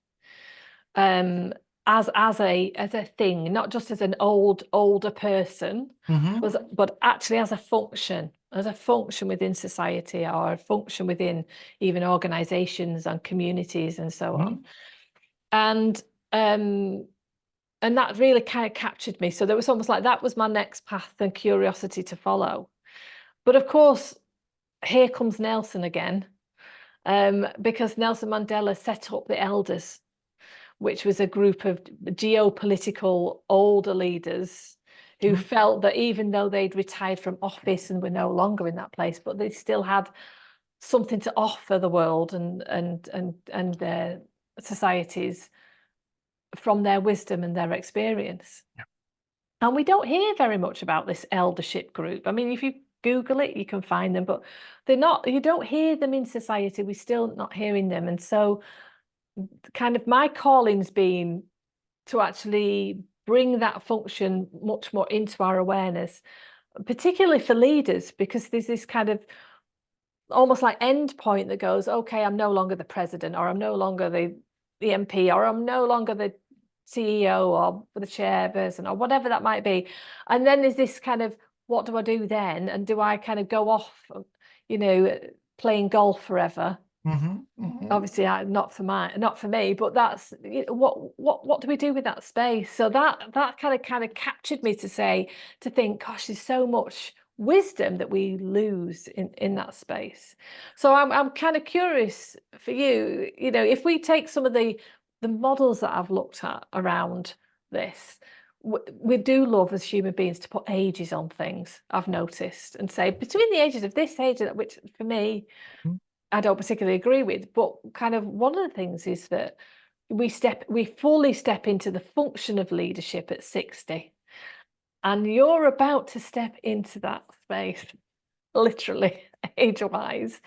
as a thing, not just as an older person, but actually as a function within society, or a function within even organizations and communities and so on. And that really kind of captured me. So there was almost like that was my next path and curiosity to follow. But of course, here comes Nelson again, because Nelson Mandela set up the Elders, which was a group of geopolitical older leaders who felt that even though they'd retired from office and were no longer in that place, but they still had something to offer the world and their societies from their wisdom and their experience. Yeah. And we don't hear very much about this eldership group. I mean, if you Google it, you can find them, but you don't hear them in society. We're still not hearing them. And so kind of my calling's been to actually bring that function much more into our awareness, particularly for leaders, because there's this kind of almost like end point that goes, okay, I'm no longer the president, or I'm no longer the MP, or I'm no longer the CEO or the chairperson, or whatever that might be. And then there's this kind of, what do I do then? And do I kind of go off, playing golf forever? Obviously, not for me, but that's what do we do with that space? So that kind of captured me to think, gosh, there's so much wisdom that we lose in that space. So I'm kind of curious for you, if we take some of the models that I've looked at around this, we do love as human beings to put ages on things, I've noticed, and say between the ages of this age, which for me, I don't particularly agree with, but kind of one of the things is that we fully step into the function of leadership at 60. And you're about to step into that space, literally, age-wise.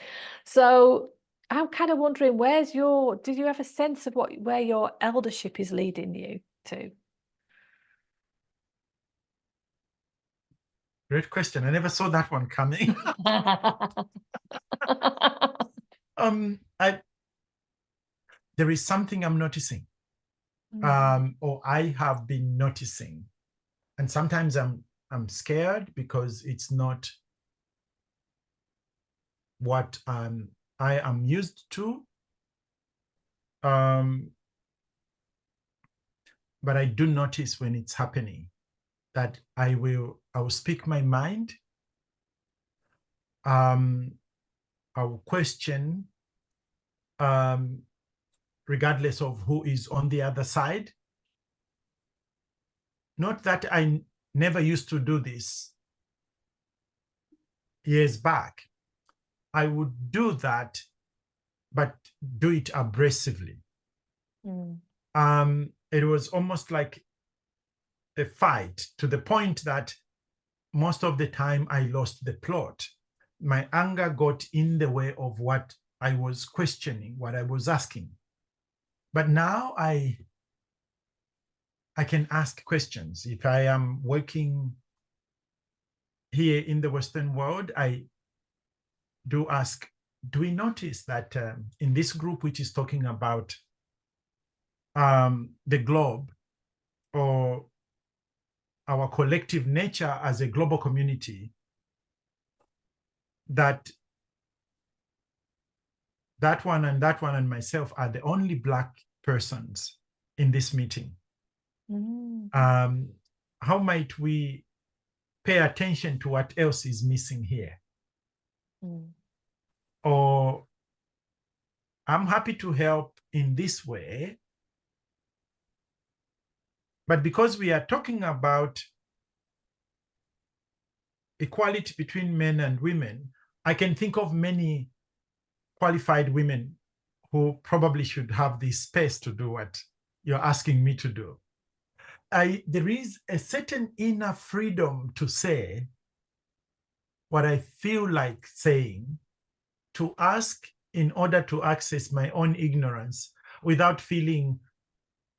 So I'm kind of wondering, did you have a sense of where your eldership is leading you to? Great question. I never saw that one coming. There is something I'm noticing, or I have been noticing, and sometimes I'm scared because it's not what I am used to. But I do notice when it's happening that I will speak my mind. I will question, regardless of who is on the other side. Not that I never used to do this years back. I would do that, but do it abrasively. It was almost like a fight, to the point that most of the time I lost the plot. My anger got in the way of what I was questioning, what I was asking. But now I can ask questions. If I am working here in the Western world, I do ask do we notice that in this group, which is talking about the globe or our collective nature as a global community, that one and myself are the only Black persons in this meeting? How might we pay attention to what else is missing here? Or I'm happy to help in this way, but because we are talking about equality between men and women, I can think of many qualified women who probably should have the space to do what you're asking me to do. There is a certain inner freedom to say what I feel like saying, to ask in order to access my own ignorance without feeling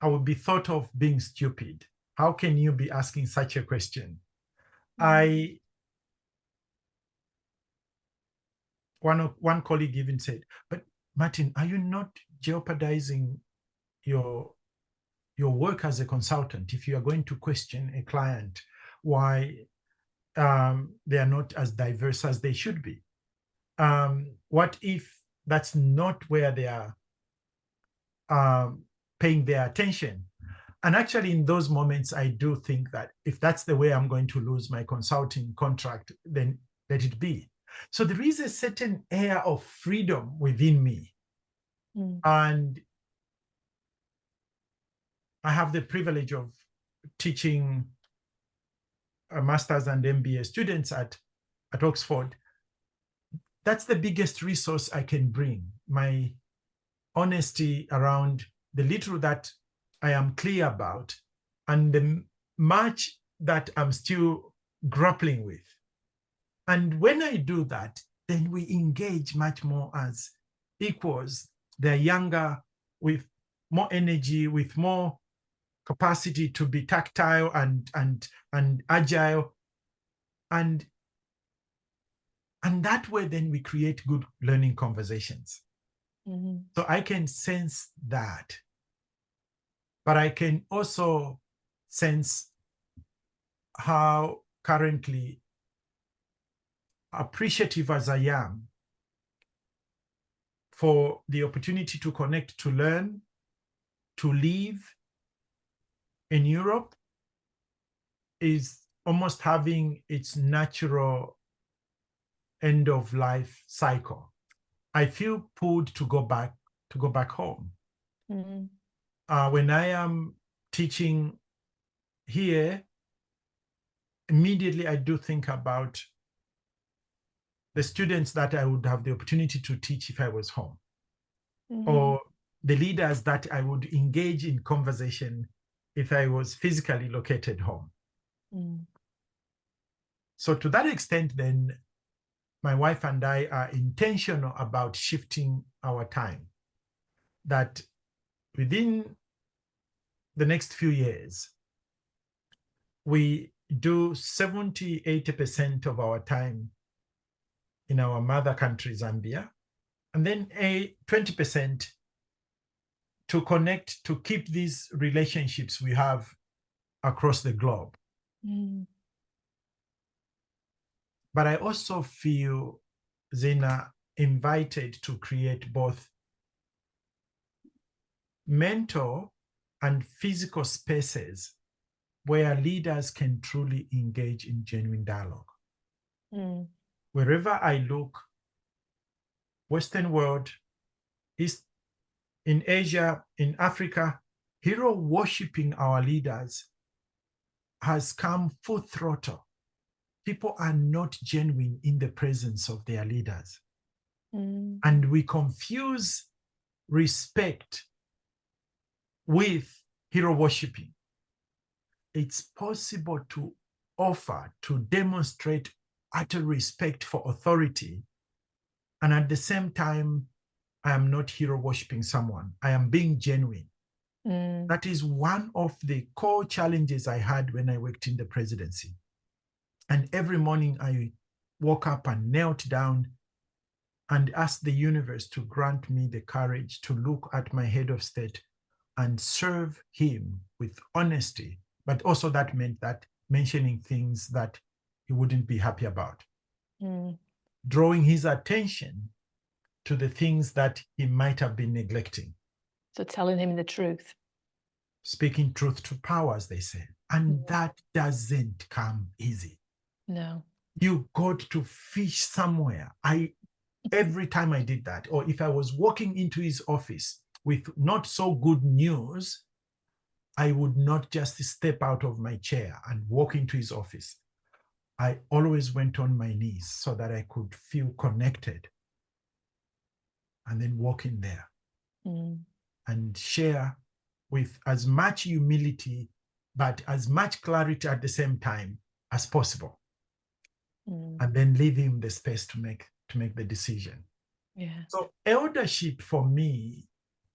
I would be thought of being stupid. How can you be asking such a question? One colleague even said, but Martin, are you not jeopardizing your work as a consultant if you are going to question a client why they are not as diverse as they should be? What if that's not where they are paying their attention? And actually, in those moments, I do think that if that's the way I'm going to lose my consulting contract, then let it be. So there is a certain air of freedom within me. And I have the privilege of teaching master's and MBA students at Oxford. That's the biggest resource I can bring, my honesty around the little that I am clear about and the much that I'm still grappling with. And when I do that, then we engage much more as equals. They're younger, with more energy, with more capacity to be tactile and agile. And that way, then we create good learning conversations. So I can sense that. But I can also sense how currently, appreciative as I am for the opportunity to connect, to learn, to live in Europe, is almost having its natural end of life cycle. I feel pulled to go back home. When I am teaching here, immediately I do think about the students that I would have the opportunity to teach if I was home, or the leaders that I would engage in conversation if I was physically located home. So to that extent, then, my wife and I are intentional about shifting our time, that within the next few years, we do 70-80% of our time in our mother country, Zambia, and then 20% to connect, to keep these relationships we have across the globe. But I also feel, Zina, invited to create both mental and physical spaces where leaders can truly engage in genuine dialogue. Wherever I look, Western world, East, in Asia, in Africa, hero worshiping our leaders has come full throttle. People are not genuine in the presence of their leaders. And we confuse respect with hero worshiping. It's possible to offer, to demonstrate utter respect for authority, and at the same time, I am not hero worshiping someone. I am being genuine. That is one of the core challenges I had when I worked in the presidency. And every morning I woke up and knelt down and ask the universe to grant me the courage to look at my head of state and serve him with honesty. But also that meant that mentioning things that he wouldn't be happy about, drawing his attention to the things that he might have been neglecting. So telling him the truth. Speaking truth to power, as they say. And that doesn't come easy. No. You got to fish somewhere. Every time I did that, or if I was walking into his office with not so good news, I would not just step out of my chair and walk into his office. I always went on my knees so that I could feel connected, and then walk in there and share with as much humility, but as much clarity at the same time as possible. And then leave him the space to make the decision. Yeah. So eldership for me,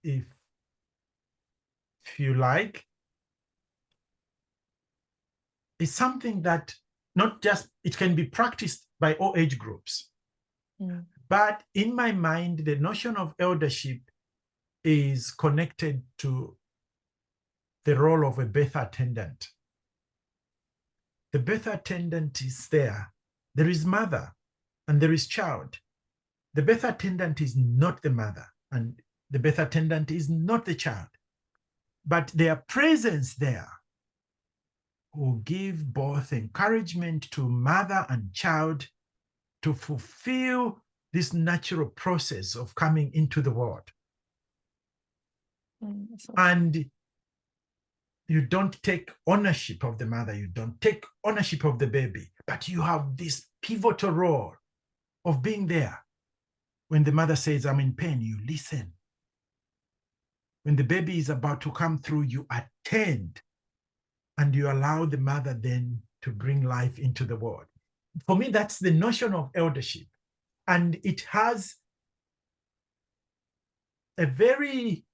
if you like, is something that not just, it can be practiced by all age groups. But in my mind, the notion of eldership is connected to the role of a birth attendant. The birth attendant is there. There is mother and there is child. The birth attendant is not the mother, and the birth attendant is not the child. But their presence there will give both encouragement to mother and child to fulfill this natural process of coming into the world. And you don't take ownership of the mother, you don't take ownership of the baby, but you have this pivotal role of being there. When the mother says, I'm in pain, you listen. When the baby is about to come through, you attend, and you allow the mother then to bring life into the world. For me, that's the notion of eldership. And it has a very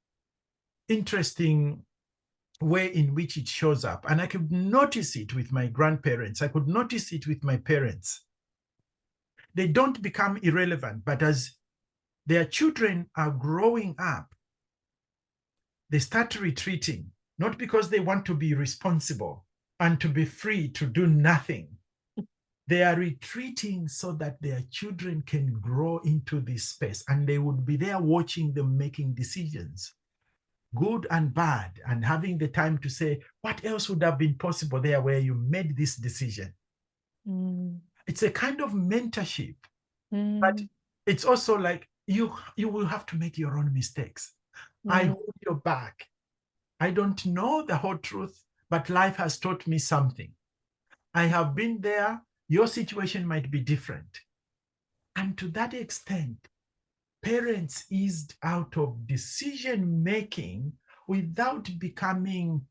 interesting way in which it shows up. And I could notice it with my grandparents. I could notice it with my parents. They don't become irrelevant, but as their children are growing up, they start retreating, not because they want to be responsible and to be free to do nothing. They are retreating so that their children can grow into this space, and they would be there watching them making decisions, good and bad, and having the time to say, what else would have been possible there where you made this decision? It's a kind of mentorship, but it's also like you will have to make your own mistakes. I hold your back. I don't know the whole truth, but life has taught me something. I have been there. Your situation might be different. And to that extent, parents eased out of decision-making without becoming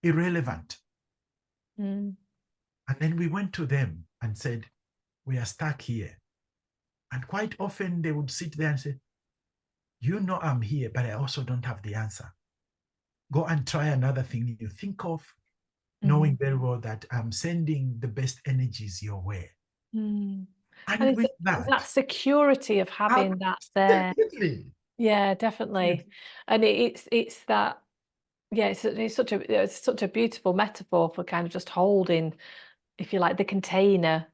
irrelevant. And then we went to them and said, we are stuck here. And quite often they would sit there and say, you know I'm here, but I also don't have the answer. Go and try another thing you think of, knowing very well that I'm sending the best energies your way. And with it's that security of having that there. Yeah, definitely. And it's that, yeah, it's such a beautiful metaphor for kind of just holding, if you like, the container,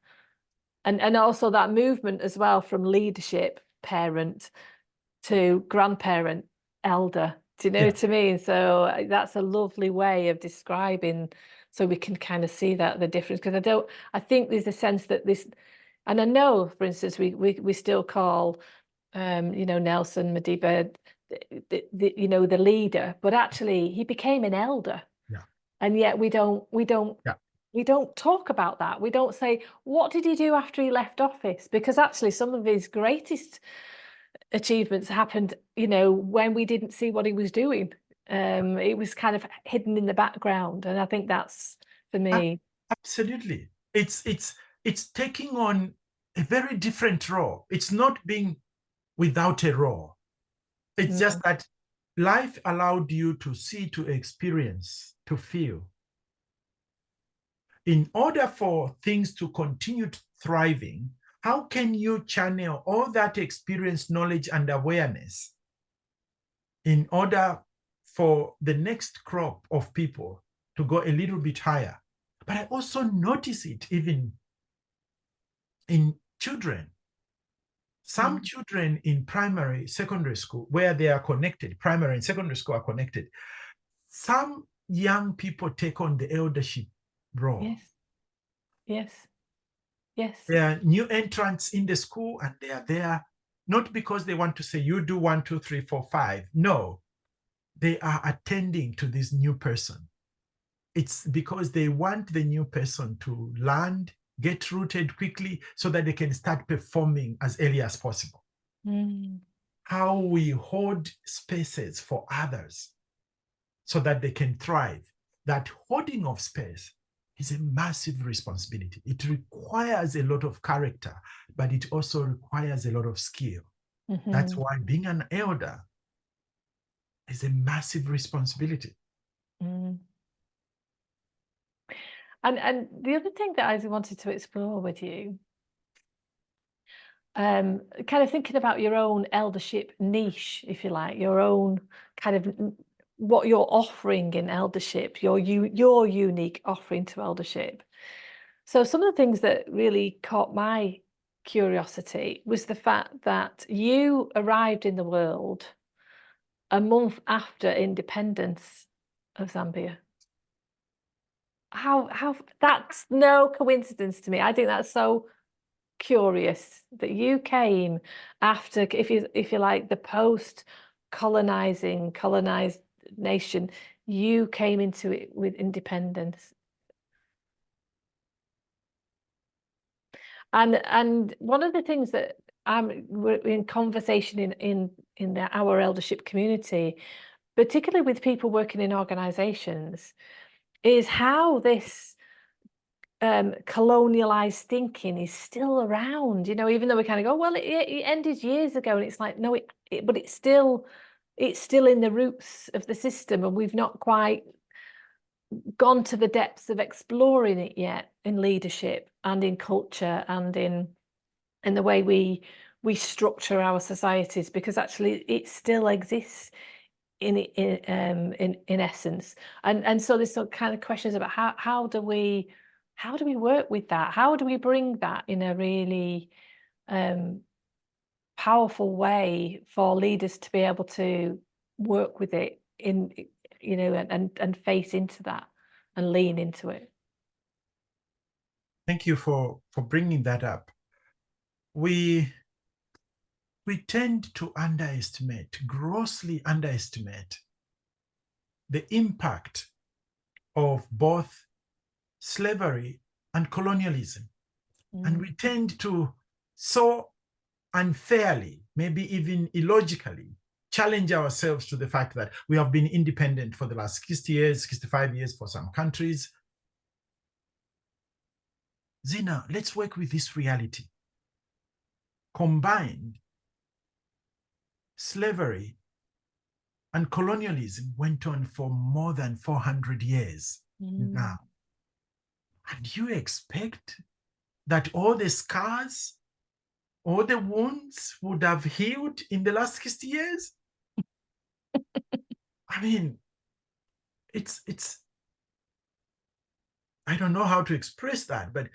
and also that movement as well from leadership parent to grandparent elder. Do you know what I mean? So that's a lovely way of describing, so we can kind of see that the difference. Because I think there's a sense that this, and I know, for instance, we still call Nelson Madiba the leader, but actually he became an elder. And yet we don't talk about that. We don't say, what did he do after he left office? Because actually some of his greatest achievements happened, when we didn't see what he was doing. It was kind of hidden in the background, and I think that's, for me, absolutely, it's taking on a very different role. It's not being without a role. It's just that life allowed you to see, to experience, to feel. In order for things to continue thriving, How can you channel all that experience, knowledge, and awareness in order for the next crop of people to go a little bit higher? But I also notice it even in children. Some children in primary, secondary school, where they are connected, primary and secondary school are connected. Some young people take on the eldership role. Yes. Yes. Yes. They are new entrants in the school, and they are there not because they want to say, you do 1, 2, 3, 4, 5. No, they are attending to this new person. It's because they want the new person to land, get rooted quickly so that they can start performing as early as possible. How we hold spaces for others so that they can thrive. That holding of space is a massive responsibility. It requires a lot of character, but it also requires a lot of skill. That's why being an elder is a massive responsibility. And the other thing that I wanted to explore with you, kind of thinking about your own eldership niche, if you like, your own kind of what you're offering in eldership, your unique offering to eldership. So some of the things that really caught my curiosity was the fact that you arrived in the world a month after independence of Zambia. How that's no coincidence to me. I think that's so curious that you came after, if you like, the colonized nation, you came into it with independence. And one of the things that we're in conversation in our eldership community, particularly with people working in organizations, is how this colonialized thinking is still around, even though we kind of go, well, it ended years ago, and it's like, no, but it's still in the roots of the system, and we've not quite gone to the depths of exploring it yet in leadership and in culture and in the way we structure our societies, because actually it still exists in essence. And so there's some kind of questions about how do we work with that? How do we bring that in a really powerful way for leaders to be able to work with it in, and face into that and lean into it? Thank you for bringing that up. We tend to grossly underestimate the impact of both slavery and colonialism. And we tend to so unfairly, maybe even illogically, challenge ourselves to the fact that we have been independent for the last 60 years, 65 years for some countries. Zina, let's work with this reality. Combined, slavery and colonialism went on for more than 400 years now. And you expect that all the scars, all the wounds would have healed in the last 60 years? I mean, it's I don't know how to express that, but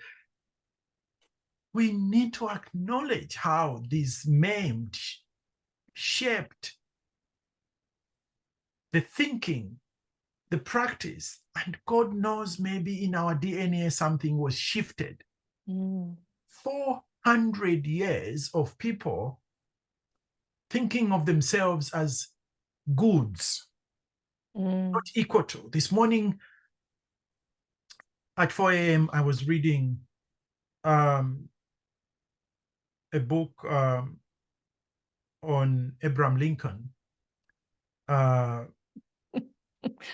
we need to acknowledge how these maimed, shaped the thinking, the practice, and God knows, maybe in our DNA something was shifted. 400 years of people thinking of themselves as goods, not equal to. This morning at 4 a.m., I was reading a book on Abraham Lincoln.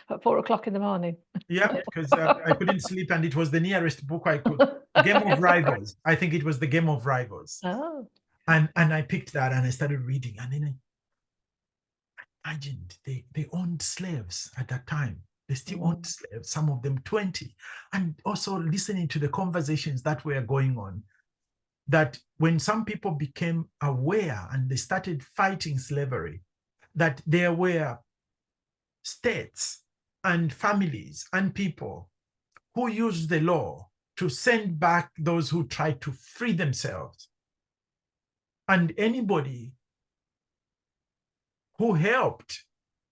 At 4 o'clock in the morning. Yeah, because I couldn't sleep, and it was the nearest book I could. Game of Rivals. I think it was the Game of Rivals. Oh. And I picked that and I started reading, and then I imagined they owned slaves at that time. They still owned slaves, some of them 20. And also listening to the conversations that were going on. that when some people became aware and they started fighting slavery, that there were states and families and people who used the law to send back those who tried to free themselves. And anybody who helped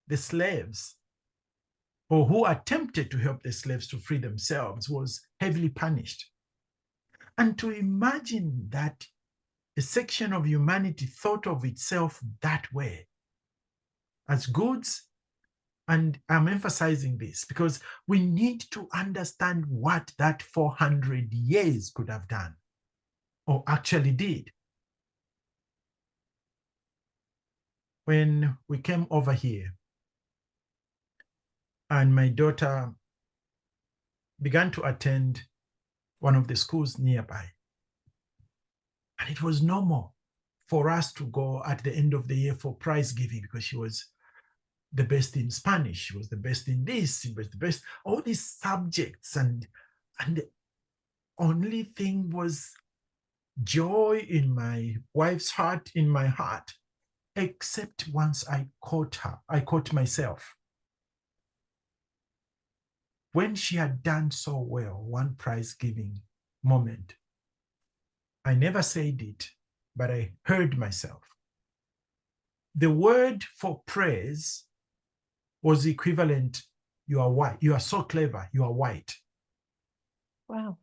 the slaves or who attempted to help the slaves to free themselves was heavily punished. And to imagine that a section of humanity thought of itself that way, as goods, and I'm emphasizing this because we need to understand what that 400 years could have done or actually did. When we came over here and my daughter began to attend one of the schools nearby, and it was normal for us to go at the end of the year for prize giving because she was the best in Spanish, she was the best in this, she was the best, all these subjects, and the only thing was joy in my wife's heart, in my heart, except once I caught her, I caught myself. When she had done so well, one prize giving moment, I never said it, but I heard myself. The word for praise was equivalent, you are white, you are so clever, you are white. Wow.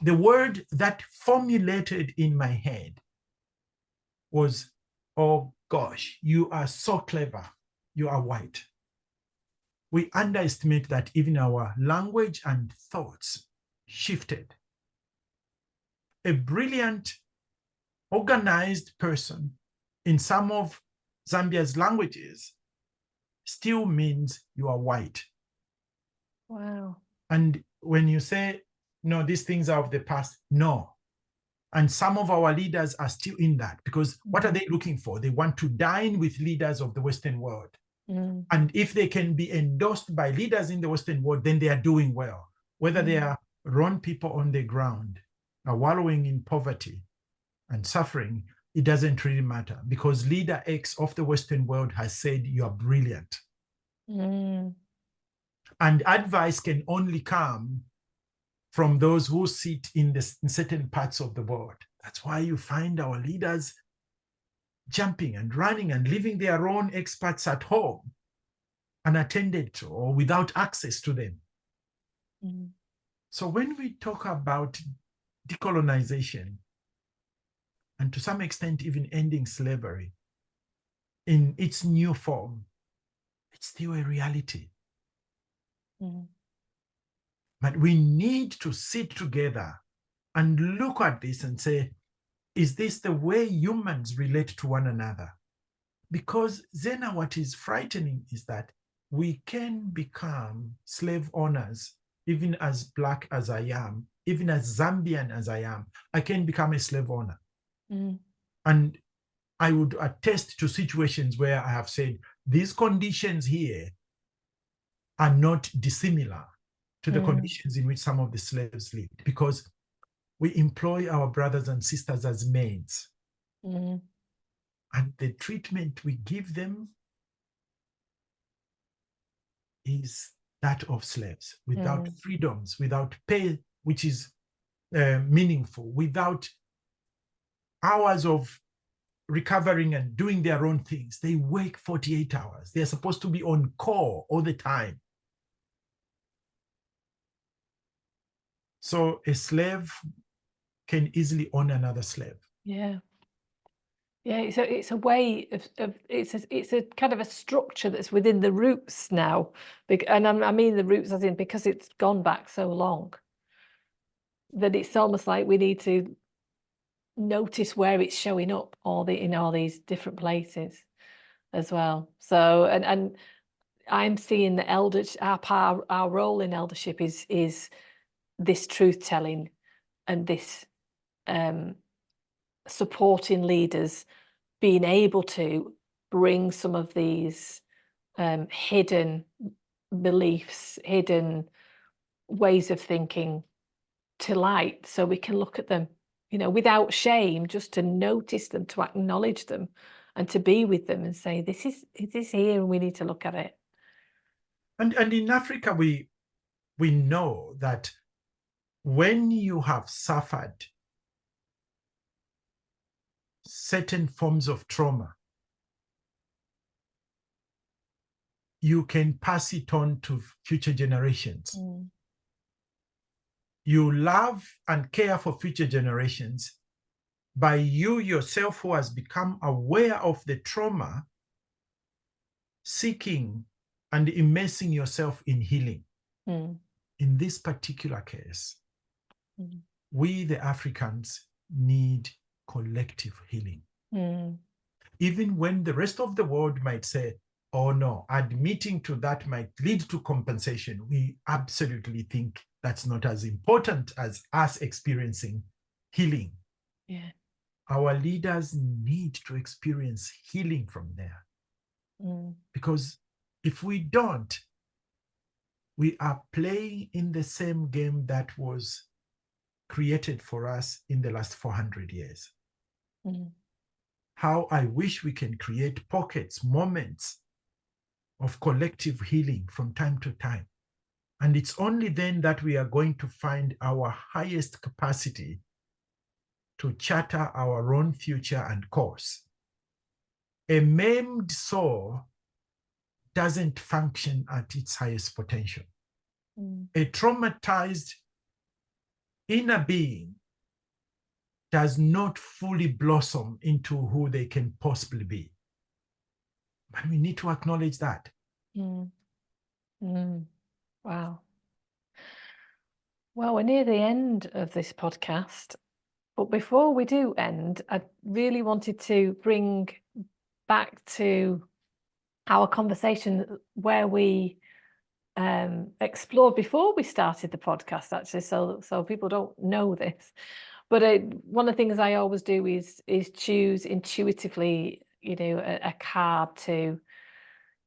The word that formulated in my head was, oh gosh, you are so clever, you are white. We underestimate that even our language and thoughts shifted. A brilliant, organized person in some of Zambia's languages still means you are white. Wow. And when you say, no, these things are of the past, no. And some of our leaders are still in that because what are they looking for? They want to dine with leaders of the Western world. Mm. And if they can be endorsed by leaders in the Western world, then they are doing well. Whether they are wrong people on the ground, are wallowing in poverty and suffering, it doesn't really matter because leader X of the Western world has said you are brilliant. Mm. And advice can only come from those who sit in certain parts of the world. That's why you find our leaders jumping and running and leaving their own experts at home, unattended to or without access to them. Mm. So when we talk about decolonization, and to some extent even ending slavery in its new form, it's still a reality. Mm. But we need to sit together and look at this and say, is this the way humans relate to one another? Because then what is frightening is that we can become slave owners, even as Black as I am, even as Zambian as I am, I can become a slave owner. Mm. And I would attest to situations where I have said, these conditions here are not dissimilar to the conditions in which some of the slaves lived, because we employ our brothers and sisters as maids. Mm. And the treatment we give them is that of slaves, without freedoms, without pay, which is meaningful, without hours of recovering and doing their own things. They work 48 hours. They're supposed to be on call all the time. So a slave can easily own another slave. Yeah. Yeah, it's a way of it's a kind of a structure that's within the roots now, and I mean the roots as in because it's gone back so long that it's almost like we need to notice where it's showing up in all these different places as well. So and I'm seeing that our role in eldership is this truth telling and this supporting leaders being able to bring some of these hidden beliefs, hidden ways of thinking to light so we can look at them, you know, without shame, just to notice them, to acknowledge them, and to be with them and say, it is here and we need to look at it. And in Africa, we know that when you have suffered certain forms of trauma, you can pass it on to future generations. You love and care for future generations by you yourself, who has become aware of the trauma, seeking and immersing yourself in healing. In this particular case, we, the Africans, need collective healing. Even when the rest of the world might say, oh no, admitting to that might lead to compensation, we absolutely think that's not as important as us experiencing healing. Yeah. Our leaders need to experience healing from there. Because if we don't, we are playing in the same game that was created for us in the last 400 years. How I wish we can create pockets, moments of collective healing from time to time. And it's only then that we are going to find our highest capacity to charter our own future and course. A maimed soul doesn't function at its highest potential. A traumatized inner being does not fully blossom into who they can possibly be. But we need to acknowledge that. Wow. Well, we're near the end of this podcast, but before we do end, I really wanted to bring back to our conversation where we explored before we started the podcast, actually, so people don't know this. But one of the things I always do is choose intuitively, you know, a card to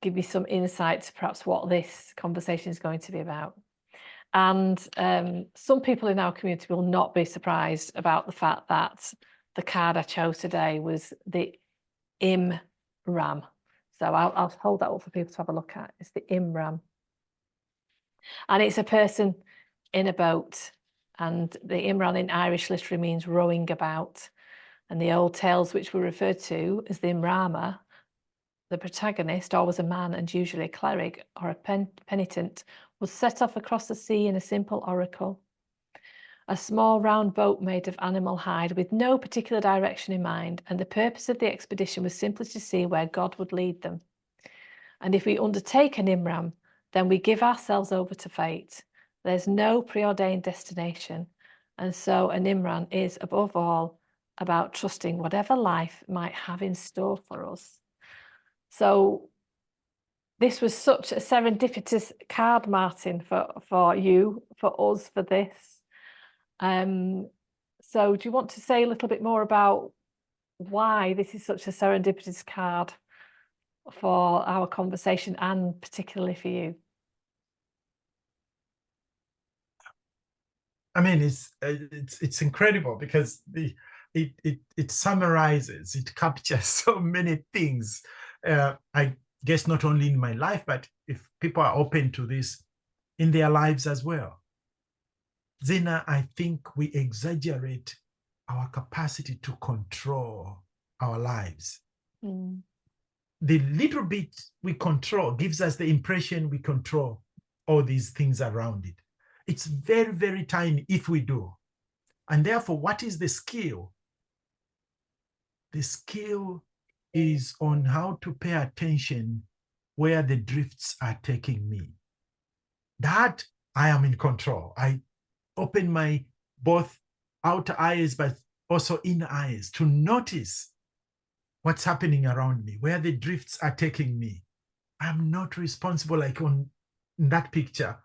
give me some insight to perhaps what this conversation is going to be about. And some people in our community will not be surprised about the fact that the card I chose today was the Imram. So I'll hold that up for people to have a look at. It's the Imram. And it's a person in a boat. And the Imran in Irish literally means rowing about. And the old tales which were referred to as the Imrama, the protagonist, always a man and usually a cleric or a penitent, was set off across the sea in a simple oracle. A small round boat made of animal hide with no particular direction in mind, and the purpose of the expedition was simply to see where God would lead them. And if we undertake an Imram, then we give ourselves over to fate. There's no preordained destination. And so an Imran is, above all, about trusting whatever life might have in store for us. So this was such a serendipitous card, Martin, for you, for us, for this. So do you want to say a little bit more about why this is such a serendipitous card for our conversation and particularly for you? I mean, it's incredible because it summarizes, it captures so many things. I guess not only in my life, but if people are open to this, in their lives as well. Zena, I think we exaggerate our capacity to control our lives. The little bit we control gives us the impression we control all these things around it. It's very, very tiny if we do. And therefore, what is the skill? The skill is on how to pay attention where the drifts are taking me. That I am in control. I open my both outer eyes, but also inner eyes to notice what's happening around me, where the drifts are taking me. I'm not responsible, like in that picture,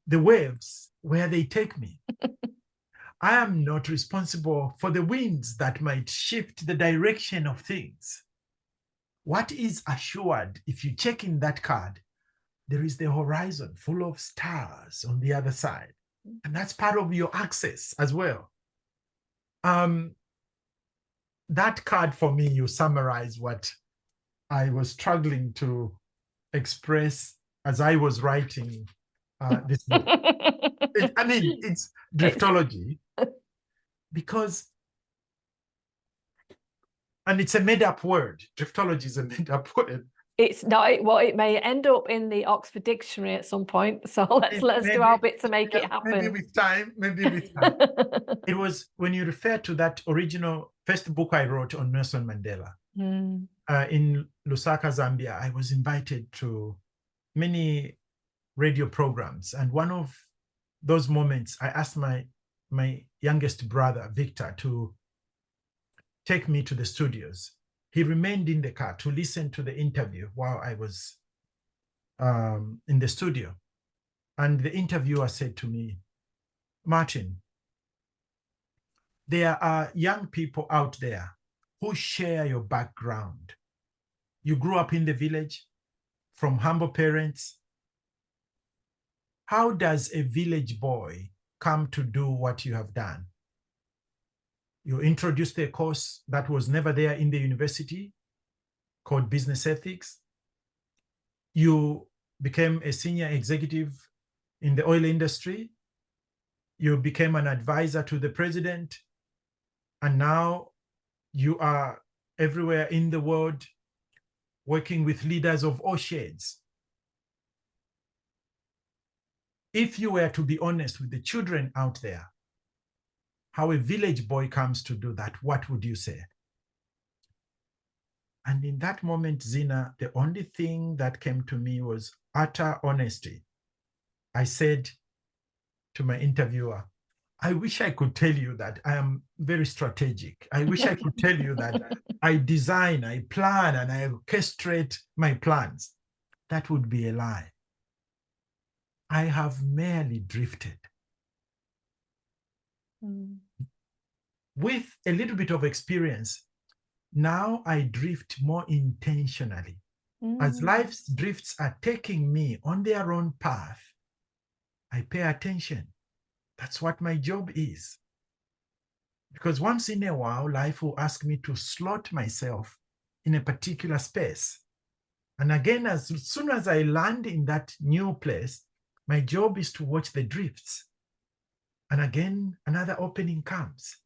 the waves, where they take me. I am not responsible for the winds that might shift the direction of things. What is assured, if you check in that card, there is the horizon full of stars on the other side. And that's part of your access as well. That card for me, you summarize what I was struggling to express as I was writing this book. It's Driftology, because, and it's a made-up word. Driftology is a made-up word. It's not, well, it may end up in the Oxford Dictionary at some point. So let's do our bit to make it happen. Maybe with time. It was when you refer to that original first book I wrote on Nelson Mandela. In Lusaka, Zambia, I was invited to many radio programs. And one of those moments, I asked my youngest brother, Victor, to take me to the studios. He remained in the car to listen to the interview while I was in the studio. And the interviewer said to me, Martin, there are young people out there who share your background. You grew up in the village from humble parents. How does a village boy come to do what you have done? You introduced a course that was never there in the university called business ethics. You became a senior executive in the oil industry. You became an advisor to the president. And now you are everywhere in the world working with leaders of all shades. If you were to be honest with the children out there, how a village boy comes to do that, what would you say? And in that moment, Zina, the only thing that came to me was utter honesty. I said to my interviewer, I wish I could tell you that I am very strategic. I wish I could tell you that I design, I plan, and I orchestrate my plans. That would be a lie. I have merely drifted. With a little bit of experience, now I drift more intentionally. As life's drifts are taking me on their own path, I pay attention. That's what my job is. Because once in a while, life will ask me to slot myself in a particular space. And again, as soon as I land in that new place, my job is to watch the drifts. And again, another opening comes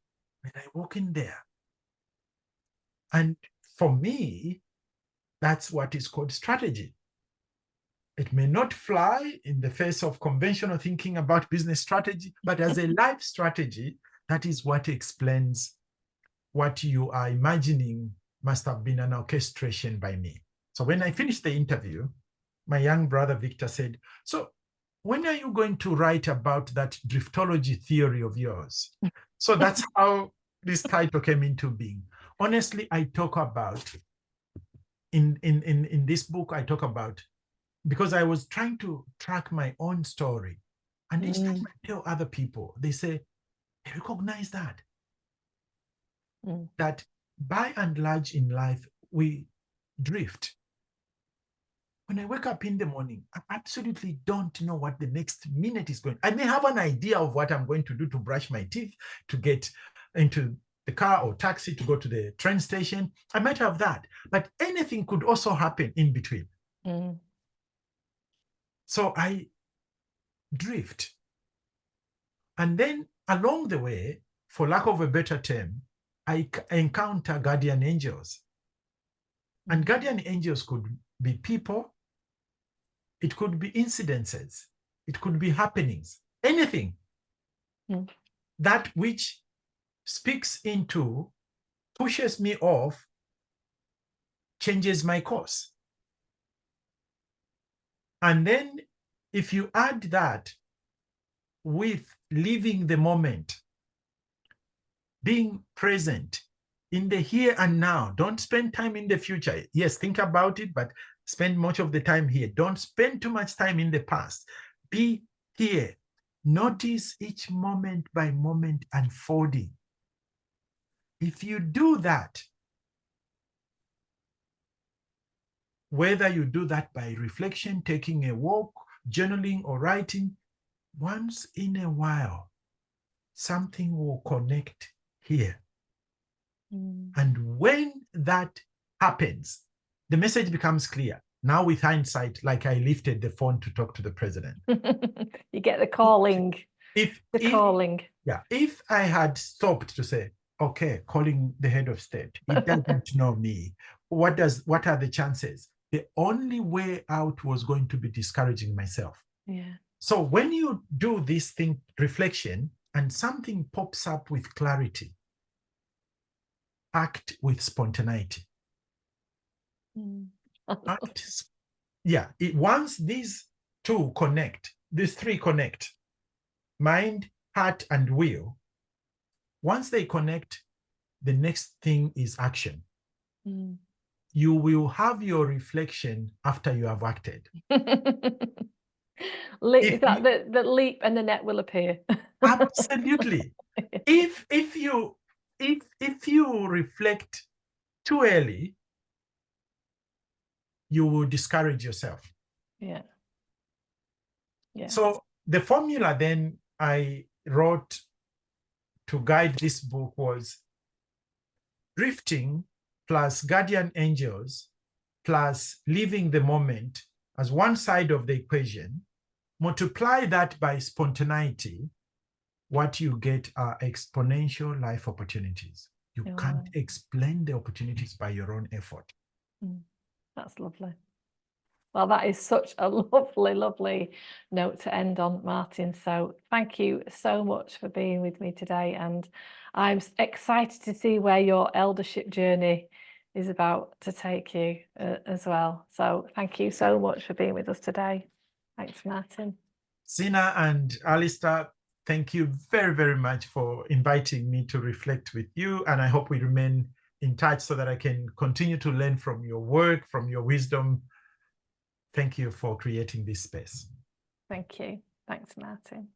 when I walk in there. And for me, that's what is called strategy. It may not fly in the face of conventional thinking about business strategy, but as a life strategy, that is what explains what you are imagining must have been an orchestration by me. So when I finished the interview, my young brother Victor said, so when are you going to write about that driftology theory of yours? So that's how this title came into being. Honestly, I talk about, in this book, I talk about, because I was trying to track my own story. And each time I tell other people, they say, I recognize that. That by and large in life, we drift. When I wake up in the morning, I absolutely don't know what the next minute is going. I may have an idea of what I'm going to do to brush my teeth, to get into the car or taxi, to go to the train station. I might have that, but anything could also happen in between. So I drift. And then along the way, for lack of a better term, I encounter guardian angels. And guardian angels could be people. It could be incidences. It could be happenings, anything. That which speaks into, pushes me off, changes my course. And then if you add that with living the moment, being present in the here and now, don't spend time in the future. Yes, think about it, but spend much of the time here. Don't spend too much time in the past. Be here. Notice each moment by moment unfolding. If you do that, whether you do that by reflection, taking a walk, journaling, or writing, once in a while, something will connect here. Mm. And when that happens, the message becomes clear. Now with hindsight, like I lifted the phone to talk to the president. You get the calling. If I had stopped to say, okay, calling the head of state, he doesn't know me. What are the chances? The only way out was going to be discouraging myself. Yeah. So when you do this thing, reflection, and something pops up with clarity, act with spontaneity. Mm. Once these two connect, these three connect, mind, heart, and will, once they connect, the next thing is action. Mm. You will have your reflection after you have acted. The leap and the net will appear. Absolutely. If you reflect too early, you will discourage yourself. Yeah. Yeah. So the formula then I wrote to guide this book was drifting plus guardian angels plus living the moment as one side of the equation. Multiply that by spontaneity. What you get are exponential life opportunities. You can't explain the opportunities by your own effort. That's lovely. Well, that is such a lovely, lovely note to end on, Martin. So thank you so much for being with me today. And I'm excited to see where your eldership journey is about to take you as well. So thank you so much for being with us today. Thanks, Martin. Zina and Alistair, thank you very, very much for inviting me to reflect with you. And I hope we remain in touch so that I can continue to learn from your work, from your wisdom. Thank you for creating this space. Thank you. Thanks, Martin.